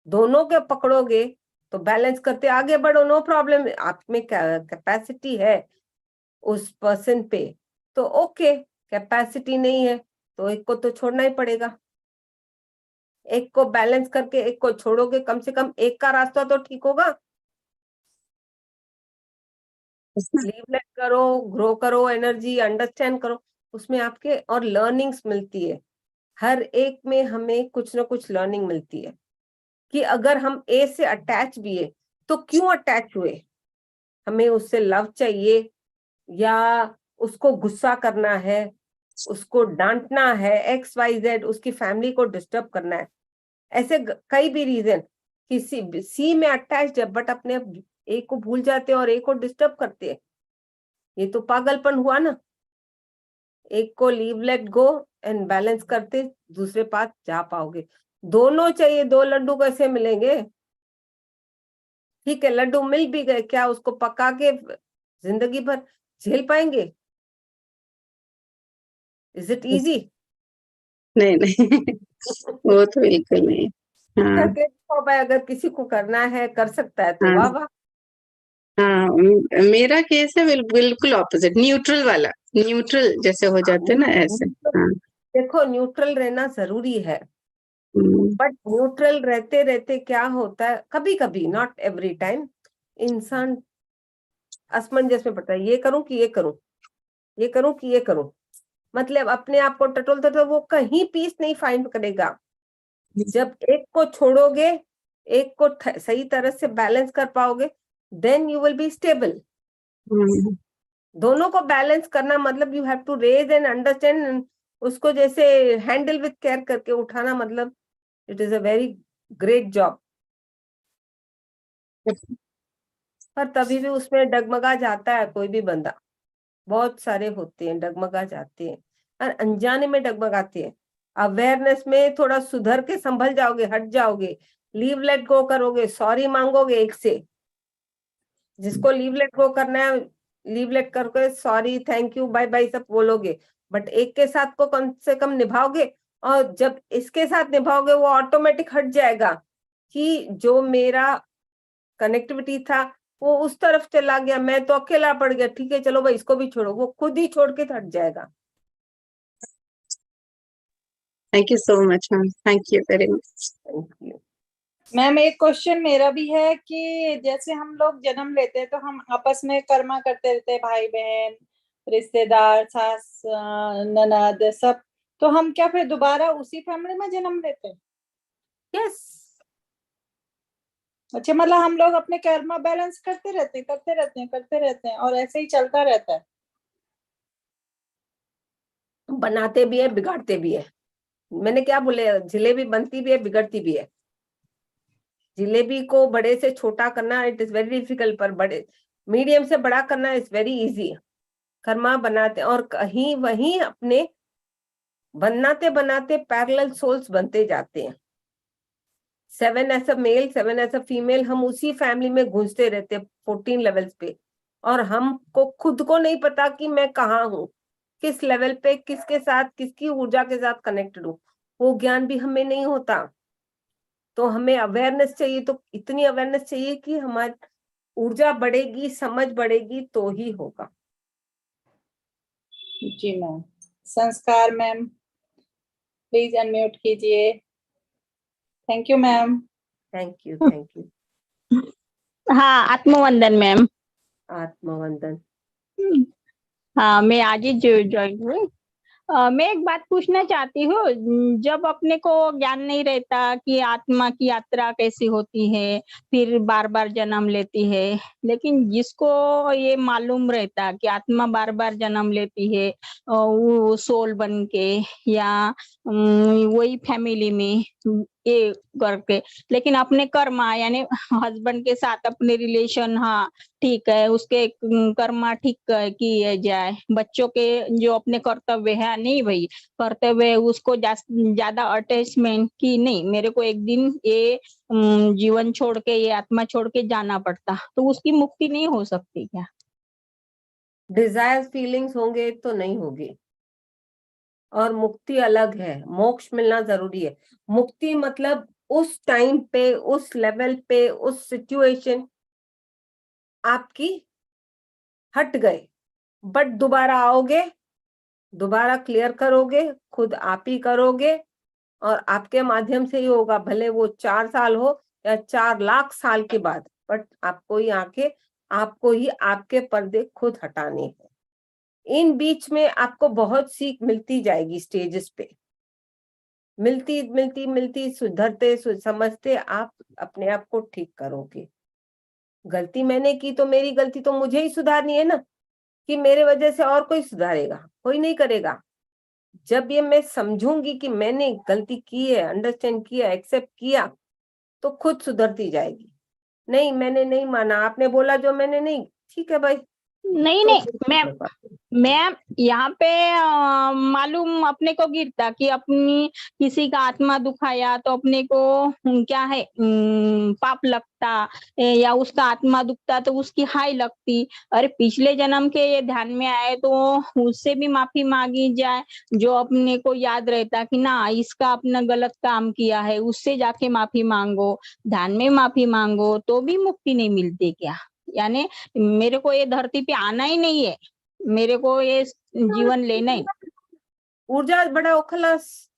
दोनों के पकड़ोगे तो बैलेंस करते आगे बढ़ो, नो प्रॉब्लम। आप में कैपेसिटी है उस पर्सन पे तो ओके, कैपेसिटी नहीं है तो एक को तो छोड़ना ही पड़ेगा। एक को बैलेंस करके एक को छोड़ोगे, कम से कम एक का रास्ता तो ठीक होगा। लीव लेट करो, ग्रो करो, एनर्जी अंडरस्टैंड करो, उसमें आपके और लर्निंग्स मिलती है। हर एक में हमें कुछ ना कुछ लर्निंग मिलती है कि अगर हम ए से अटैच भी है तो क्यों अटैच हुए, हमें उससे लव चाहिए या उसको गुस्सा करना है, उसको डांटना है, XYZ, उसकी फैमिली को डिस्टर्ब करना है। ऐसे कई भी रीजन, किसी सी में अटैच है बट अपने ए को भूल जाते हैं और ए को डिस्टर्ब करते हैं। ये तो पागलपन हुआ ना। एक को leave let go and balance करते दूसरे पास जा पाओगे। दोनों चाहिए, दो लड्डू कैसे मिलेंगे? ठीक है, लड्डू मिल भी गए, क्या उसको पका के जिंदगी भर झेल पाएंगे? Is it easy? नहीं नहीं वो तो बिल्कुल नहीं। हाँ करके दिखाओ भाई, अगर किसी को करना है, कर सकता है तो हाँ वाह वाह। हाँ, मेरा केस है बिल्कुल ऑपोजिट, न्यूट्रल वाला, न्यूट्रल जैसे हो जाते हैं ना ऐसे। हाँ। देखो न्यूट्रल रहना जरूरी है, हम्म, बट न्यूट्रल रहते रहते क्या होता है, कभी कभी, नॉट एवरी टाइम, इंसान असमंजस में पड़ता है, ये करूं कि ये करूं, ये करूं कि ये करूं, मतलब अपने आप को टटोलते तो वो कहीं पीस नहीं फाइंड करेगा। जब एक को छोड़ोगे, एक को सही तरह से बैलेंस कर पाओगे, then you will be stable. Hmm, दोनों को बैलेंस करना मतलब you have to raise and understand, उसको जैसे हैंडल विथ केयर करके उठाना, मतलब it is a very great job. पर तभी भी उसमें डगमगा जाता है कोई भी बंदा, बहुत सारे होते हैं डगमगा जाते हैं, और अनजाने में डगमगाते हैं। अवेयरनेस में थोड़ा सुधर के संभल जाओगे, हट जाओगे, लीव लेट गो करोगे, सॉरी मांगोगे एक से, जिसको लीव लेट गो करना है लीव लेट करके sorry thank you bye bye सब बोलोगे, बट एक के साथ को कम से कम निभाओगे, और जब इसके साथ निभाओगे वो ऑटोमेटिक हट जाएगा कि जो मेरा कनेक्टिविटी था वो उस तरफ चला गया, मैं तो अकेला पड़ गया, ठीक है चलो भाई इसको भी छोड़ो, वो खुद ही छोड़ के हट जाएगा। Thank you so much ma'am, thank you very much. Thank you. Ma'am एक क्वेश्चन मेरा भी है कि जैसे हम लोग जन्म लेते हैं तो हम आपस में कर्मा करते रहते हैं, भाई बहन, रिश्तेदार, सास, ननद, सब, तो हम क्या फिर दोबारा उसी फैमिली में जन्म लेते हैं? यस। अच्छा, मतलब हम लोग अपने कर्मा बैलेंस करते रहते हैं, करते रहते हैं, करते रहते हैं, और ऐसे ही चलता रहता है। बनाते भी है, बिगाड़ते भी है। मैंने क्या बोले, जिलेबी बनती भी है, बिगड़ती भी है। जिलेबी को बड़े से छोटा करना इट इज वेरी डिफिकल्ट, पर बड़े मीडियम से बड़ा करना इज वेरी इजी। कर्मा बनाते, और कहीं वहीं अपने बनाते बनाते पैरेलल सोल्स बनते जाते हैं। 7 as a male, 7 as a female, हम उसी फैमिली में घुसते रहते हैं 14 लेवल्स पे, और हमको खुद को नहीं पता कि मैं कहाँ हूँ, किस लेवल पे, किसके साथ, किसकी ऊर्जा के साथ कनेक्टेड हूँ, वो ज्ञान भी हमें नहीं होता। तो हमें अवेयरनेस चाहिए, तो इतनी अवेयरनेस चाहिए कि हमारी ऊर्जा बढ़ेगी, समझ बढ़ेगी तो ही होगा। जी मैम। संस्कार मैम, प्लीज अनम्यूट कीजिए। Thank you ma'am. Thank you, thank you. हाँ, आत्मवंदन मैम। आत्मवंदन। हाँ, मैं आज ही ज्वाइन हुई। मैं एक बात पूछना चाहती हूँ, जब अपने को ज्ञान नहीं रहता कि आत्मा की यात्रा कैसी होती है, फिर बार बार जन्म लेती है, लेकिन जिसको ये मालूम रहता कि आत्मा बार बार जन्म लेती है वो सोल बन के या वही फैमिली में ये करके, लेकिन अपने कर्मा यानी हस्बैंड के साथ अपने रिलेशन, हाँ ठीक है, उसके कर्मा ठीक किए जाए, बच्चों के जो अपने कर्तव्य है, नहीं भाई कर्तव्य है उसको ज्यादा अटैचमेंट की नहीं, मेरे को एक दिन ये जीवन छोड़ के, ये आत्मा छोड़ के जाना पड़ता, तो उसकी मुक्ति नहीं हो सकती क्या? डिजायर फीलिंग्स होंगे तो नहीं होगी, और मुक्ति अलग है, मोक्ष मिलना जरूरी है। मुक्ति मतलब उस टाइम पे, उस लेवल पे, उस सिचुएशन आपकी हट गए, बट दोबारा आओगे, दोबारा क्लियर करोगे, खुद आप ही करोगे, और आपके माध्यम से ही होगा, भले वो 4 साल हो या 4 लाख साल के बाद, बट आपको ही आके, आपको ही आपके पर्दे खुद हटाने हैं। इन बीच में आपको बहुत सीख मिलती जाएगी, स्टेजेस पे मिलती मिलती मिलती, सुधरते समझते आप अपने आप को ठीक करोगे। गलती मैंने की तो मेरी गलती तो मुझे ही सुधारनी है ना, कि मेरे वजह से और कोई सुधारेगा? कोई नहीं करेगा। जब ये मैं समझूंगी कि मैंने गलती की है, अंडरस्टैंड किया, एक्सेप्ट किया, तो खुद सुधरती जाएगी। नहीं मैंने नहीं माना, आपने बोला जो मैंने नहीं, ठीक है भाई, नहीं तो नहीं, मैं यहाँ पे मालूम अपने को गिरता कि अपनी किसी का आत्मा दुखाया तो अपने को क्या है पाप लगता, या उसका आत्मा दुखता तो उसकी हाय लगती, अरे पिछले जन्म के ये ध्यान में आए तो उससे भी माफी मांगी जाए, जो अपने को याद रहता कि ना इसका अपना गलत काम किया है, उससे जाके माफी मांगो, ध्यान में माफी मांगो, तो भी मुक्ति नहीं मिलती क्या? यानी मेरे को ये धरती पे आना ही नहीं है, मेरे को ये जीवन लेना ही। ऊर्जा बढ़ाओ, खलास।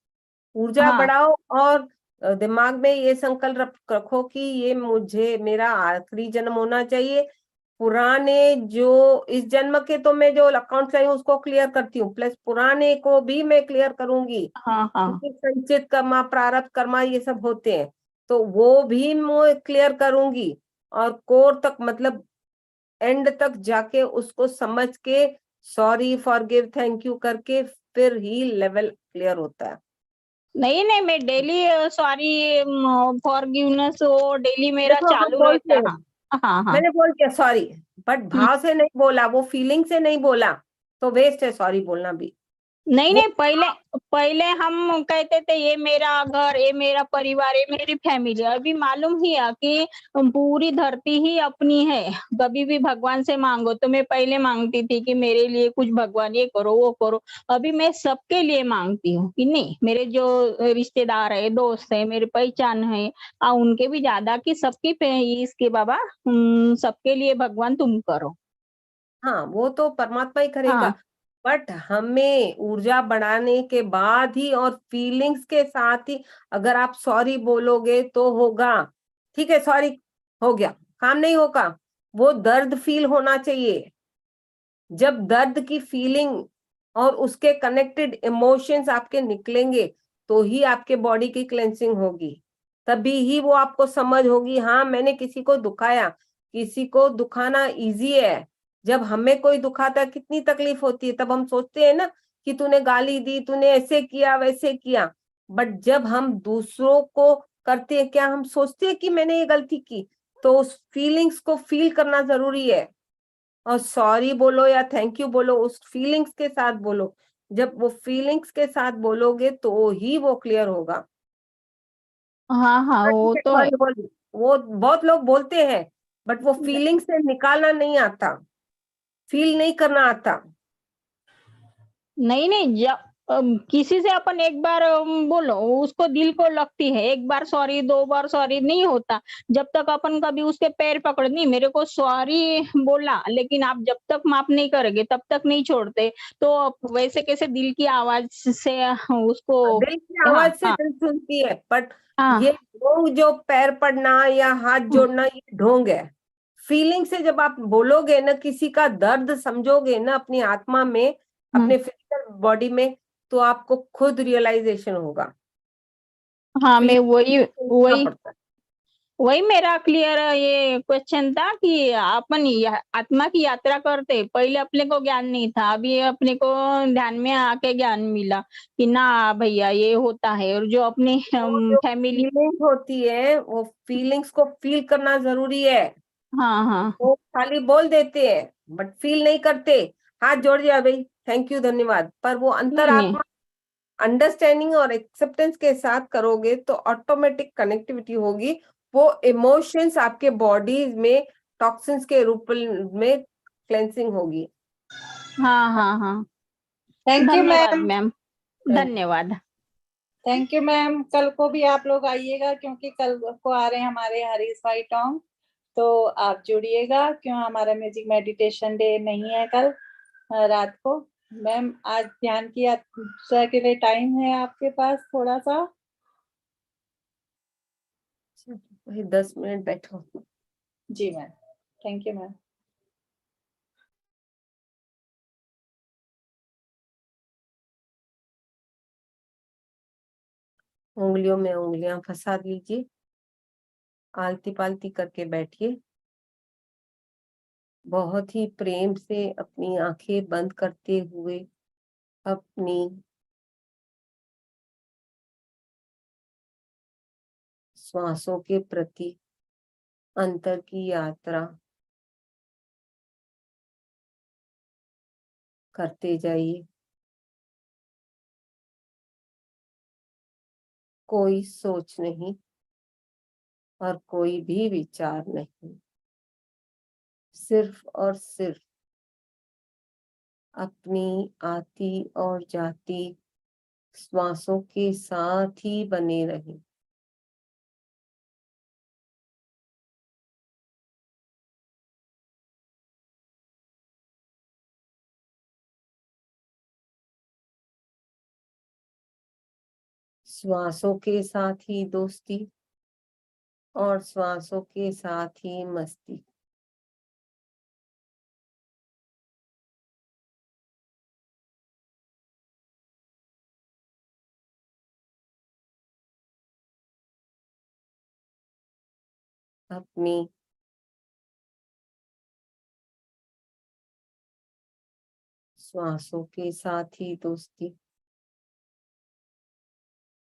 ऊर्जा हाँ बढ़ाओ और दिमाग में ये संकल्प रखो कि ये मुझे मेरा आखिरी जन्म होना चाहिए। पुराने जो इस जन्म के तो मैं जो अकाउंट लाई हूँ उसको क्लियर करती हूँ, प्लस पुराने को भी मैं क्लियर करूंगी। हाँ हाँ क्योंकि संचित कर्मा, प्रारब्ध कर्मा ये सब होते हैं, तो वो भी मैं क्लियर करूंगी। और कोर तक, मतलब एंड तक जाके उसको समझ के सॉरी, फॉरगिव, थैंक यू करके फिर ही लेवल क्लियर होता है। नहीं नहीं, मैं डेली सॉरी फॉरगिवनेस वो डेली मेरा देखो, हम चालू बोलते रहता है। हैं, हाँ हाँ हाँ। मैंने बोल दिया सॉरी, बट भाव से नहीं बोला, वो फीलिंग से नहीं बोला, तो वेस्ट है सॉरी बोलना भी। नहीं वो नहीं, पहले पहले हम कहते थे ये मेरा घर, ये मेरा परिवार, ये मेरी फैमिली। अभी मालूम ही है कि पूरी धरती ही अपनी है। कभी भी भगवान से मांगो तो मैं पहले मांगती थी कि मेरे लिए कुछ भगवान ये करो वो करो। अभी मैं सबके लिए मांगती हूँ कि नहीं, मेरे जो रिश्तेदार है, दोस्त है, मेरी पहचान है, उनके भी ज्यादा कि सबकी इसके बाबा सबके लिए भगवान तुम करो। हाँ, वो तो परमात्मा ही करेगा, हाँ बट हमें ऊर्जा बढ़ाने के बाद ही और फीलिंग्स के साथ ही अगर आप सॉरी बोलोगे तो होगा। ठीक है, सॉरी हो गया, काम नहीं होगा, वो दर्द फील होना चाहिए। जब दर्द की फीलिंग और उसके कनेक्टेड इमोशंस आपके निकलेंगे तो ही आपके बॉडी की क्लेंसिंग होगी, तभी ही वो आपको समझ होगी, हाँ मैंने किसी को दुखाया। किसी को दुखाना इजी है, जब हमें कोई दुखाता है कितनी तकलीफ होती है, तब हम सोचते हैं ना कि तूने गाली दी, तूने ऐसे किया वैसे किया। बट जब हम दूसरों को करते हैं, क्या हम सोचते हैं कि मैंने ये गलती की? तो उस फीलिंग्स को फील करना जरूरी है, और सॉरी बोलो या थैंक यू बोलो, उस फीलिंग्स के साथ बोलो। जब वो फीलिंग्स के साथ बोलोगे तो ही वो क्लियर होगा। हाँ हाँ, वो तो है। सॉरी बोल, वो बहुत लोग बोलते हैं, बट वो फीलिंग से निकालना नहीं आता, फील नहीं करना आता। नहीं नहीं, जब किसी से अपन एक बार बोलो, उसको दिल को लगती है, एक बार सॉरी, दो बार सॉरी नहीं होता। जब तक अपन कभी उसके पैर पकड़, नहीं मेरे को सॉरी बोला, लेकिन आप जब तक माफ नहीं करेंगे तब तक नहीं छोड़ते। तो वैसे कैसे दिल की आवाज से उसको। दिल की हाँ आवाज से हाँ दिल सुनती है, बट हाँ ये ढोंग जो पैर पड़ना या हाथ जोड़ना, ये ढोंग है। फीलिंग से जब आप बोलोगे ना, किसी का दर्द समझोगे ना अपनी आत्मा में, अपने फिजिकल बॉडी में, तो आपको खुद रियलाइजेशन होगा। हाँ, मैं फीलिंग वही सुनना वही पड़ता है। वही मेरा क्लियर ये क्वेश्चन था कि अपन आत्मा की यात्रा करते, पहले अपने को ज्ञान नहीं था, अभी अपने को ध्यान में आके ज्ञान मिला कि ना भैया ये होता है। और जो अपनी वो जो फैमिली। फीलिंग्स होती है, वो फीलिंग्स को फील करना जरूरी है। हाँ हाँ वो खाली बोल देते हैं बट फील नहीं करते। हाथ जोड़ दिया भाई, थैंक यू, धन्यवाद, पर वो नहीं नहीं। अंतरात्मा अंडरस्टैंडिंग और एक्सेप्टेंस के साथ करोगे तो ऑटोमेटिक कनेक्टिविटी होगी। वो इमोशंस आपके बॉडी में टॉक्सिन्स के रूप में क्लेंसिंग होगी। हाँ हाँ हाँ, थैंक यू धन्यवाद मैम। मैम, धन्यवाद। Thank you ma'am. कल को भी आप लोग आइएगा, क्योंकि कल को आ रहे हैं हमारे हरीश भाई टोंग, तो आप जुड़िएगा। क्यों, हमारा म्यूजिक मेडिटेशन डे नहीं है कल रात को। मैम, आज ध्यान की यात्रा के लिए टाइम है आपके पास थोड़ा सा? वही 10 मिनट बैठो। जी मैम, थैंक यू मैम। उंगलियों में उंगलियां फंसा लीजिए, आलती पालती करके बैठिए। बहुत ही प्रेम से अपनी आंखें बंद करते हुए अपनी श्वासों के प्रति अंतर की यात्रा करते जाइए। कोई सोच नहीं और कोई भी विचार नहीं, सिर्फ और सिर्फ अपनी आती और जाती श्वासों के साथ ही बने रहें। श्वासों के साथ ही दोस्ती और श्वासों के साथ ही मस्ती। अपनी श्वासों के साथ ही दोस्ती,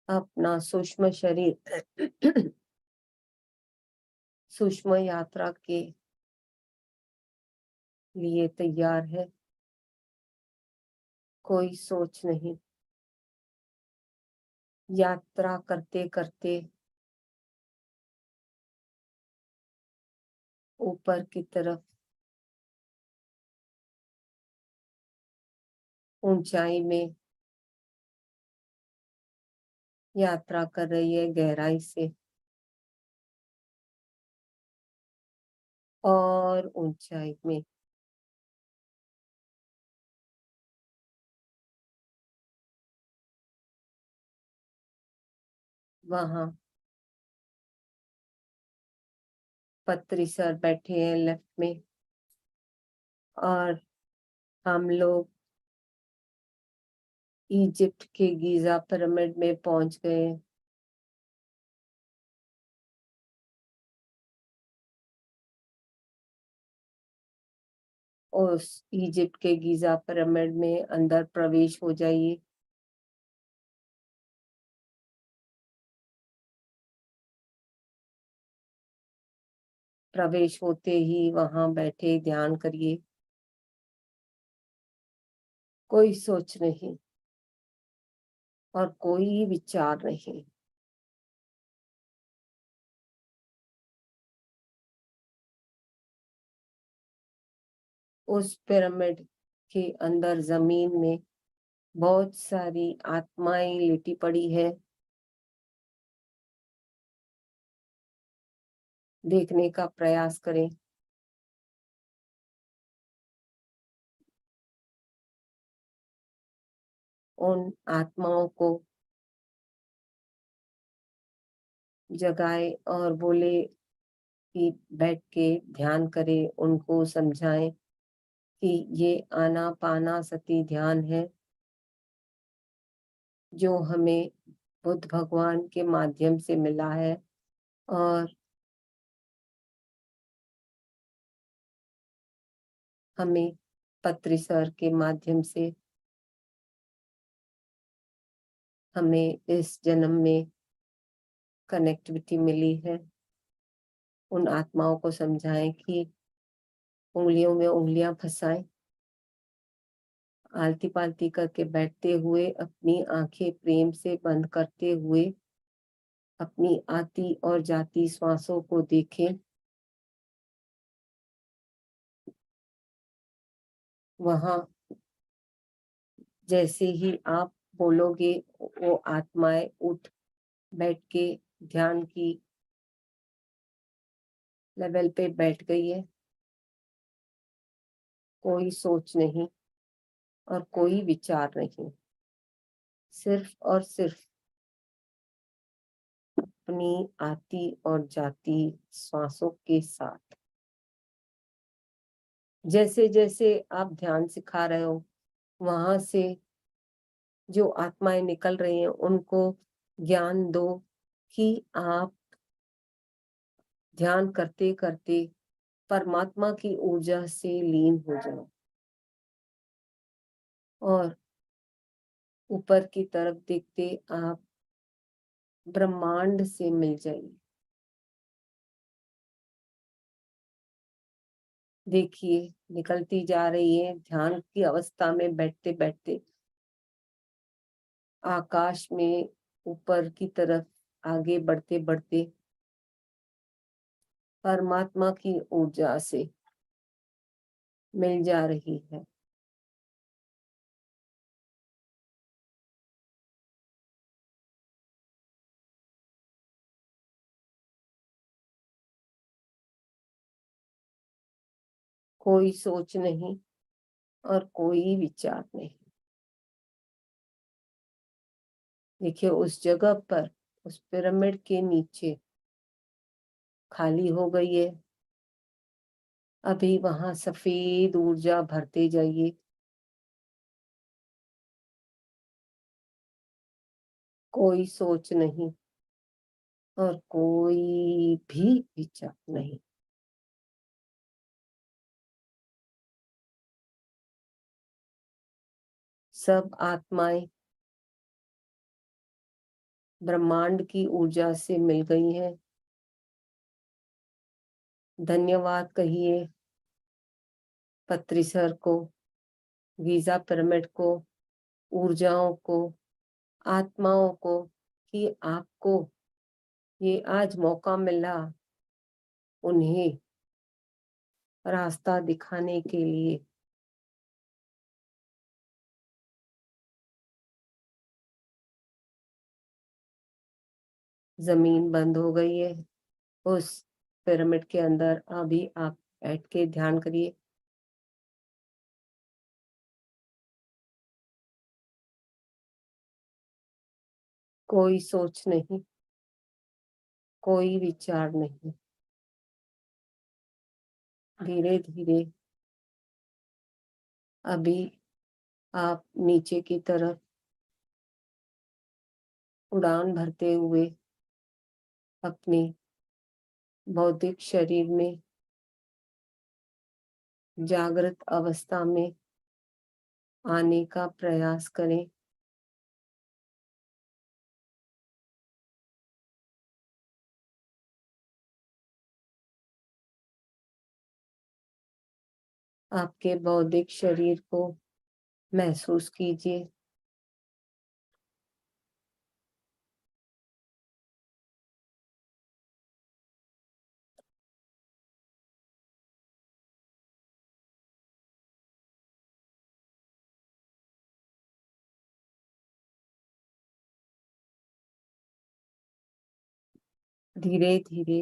अपना सूक्ष्म शरीर सूक्ष्म यात्रा के लिए तैयार है। कोई सोच नहीं। यात्रा करते करते ऊपर की तरफ, ऊंचाई में यात्रा कर रही है, गहराई से और ऊंचाई में। वहां पत्री सर बैठे हैं लेफ्ट में और हम लोग इजिप्ट के गीजा पिरामिड में पहुंच गए। उस इजिप्ट के गीजा पिरामिड में अंदर प्रवेश हो जाइए। प्रवेश होते ही वहां बैठे ध्यान करिए। कोई सोच नहीं और कोई विचार नहीं। उस पिरामिड के अंदर जमीन में बहुत सारी आत्माएं लेटी पड़ी है। देखने का प्रयास करें। उन आत्माओं को जगाए और बोले कि बैठ के ध्यान करें। उनको समझाएं कि ये आनापानसति ध्यान है जो हमें बुद्ध भगवान के माध्यम से मिला है और हमें पत्री सर के माध्यम से हमें इस जन्म में कनेक्टिविटी मिली है। उन आत्माओं को समझाएं कि उंगलियों में उंगलियां फंसाएं, आलती पालती करके बैठते हुए अपनी आंखें प्रेम से बंद करते हुए अपनी आती और जाती श्वासों को देखें। वहां जैसे ही आप बोलोगे वो आत्माएं उठ बैठ के ध्यान की लेवल पे बैठ गई है। कोई सोच नहीं और कोई विचार नहीं, सिर्फ और सिर्फ अपनी आती और जाती श्वासों के साथ। जैसे जैसे आप ध्यान सिखा रहे हो वहां से जो आत्माएं निकल रही हैं उनको ज्ञान दो कि आप ध्यान करते करते परमात्मा की ऊर्जा से लीन हो जाओ और ऊपर की तरफ देखते आप ब्रह्मांड से मिल जाइए। देखिए निकलती जा रही है ध्यान की अवस्था में बैठते बैठते आकाश में ऊपर की तरफ आगे बढ़ते बढ़ते परमात्मा की ऊर्जा से मिल जा रही है। कोई सोच नहीं और कोई विचार नहीं। देखिए उस जगह पर, उस पिरामिड के नीचे खाली हो गई है। अभी वहां सफेद ऊर्जा भरते जाइए। कोई सोच नहीं और कोई भी विचार नहीं। सब आत्माएं ब्रह्मांड की ऊर्जा से मिल गई हैं। धन्यवाद कहिए पत्री सर को, गीजा पिरामिड को, ऊर्जाओं को, आत्माओं को कि आपको ये आज मौका मिला उन्हें रास्ता दिखाने के लिए। जमीन बंद हो गई है। उस पिरामिड के अंदर अभी आप बैठ के ध्यान करिए। कोई सोच नहीं, कोई विचार नहीं। धीरे धीरे अभी आप नीचे की तरफ उड़ान भरते हुए अपने भौतिक शरीर में जागृत अवस्था में आने का प्रयास करें। आपके बौद्धिक शरीर को महसूस कीजिए। धीरे धीरे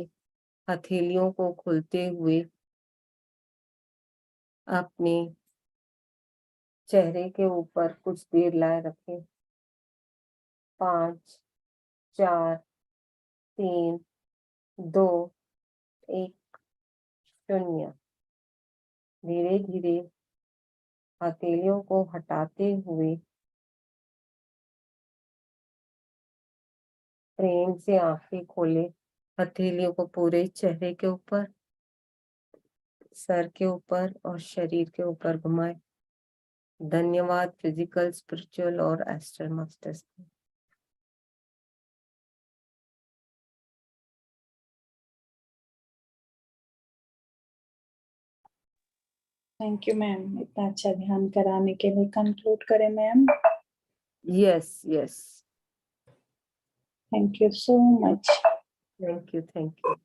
हथेलियों को खोलते हुए अपने चेहरे के ऊपर कुछ देर लाए रखें। 5, 4, 3, 2, 1, 0। धीरे धीरे हथेलियों को हटाते हुए प्रेम से आंखें खोले। हथेलियों को पूरे चेहरे के ऊपर, सर के ऊपर और शरीर के ऊपर घुमाए। धन्यवाद फिजिकल, स्पिरिचुअल और astral masters. Thank you ma'am, इतना अच्छा ध्यान कराने के लिए। कंक्लूड करें ma'am? Yes yes, thank you so much. Thank you, thank you.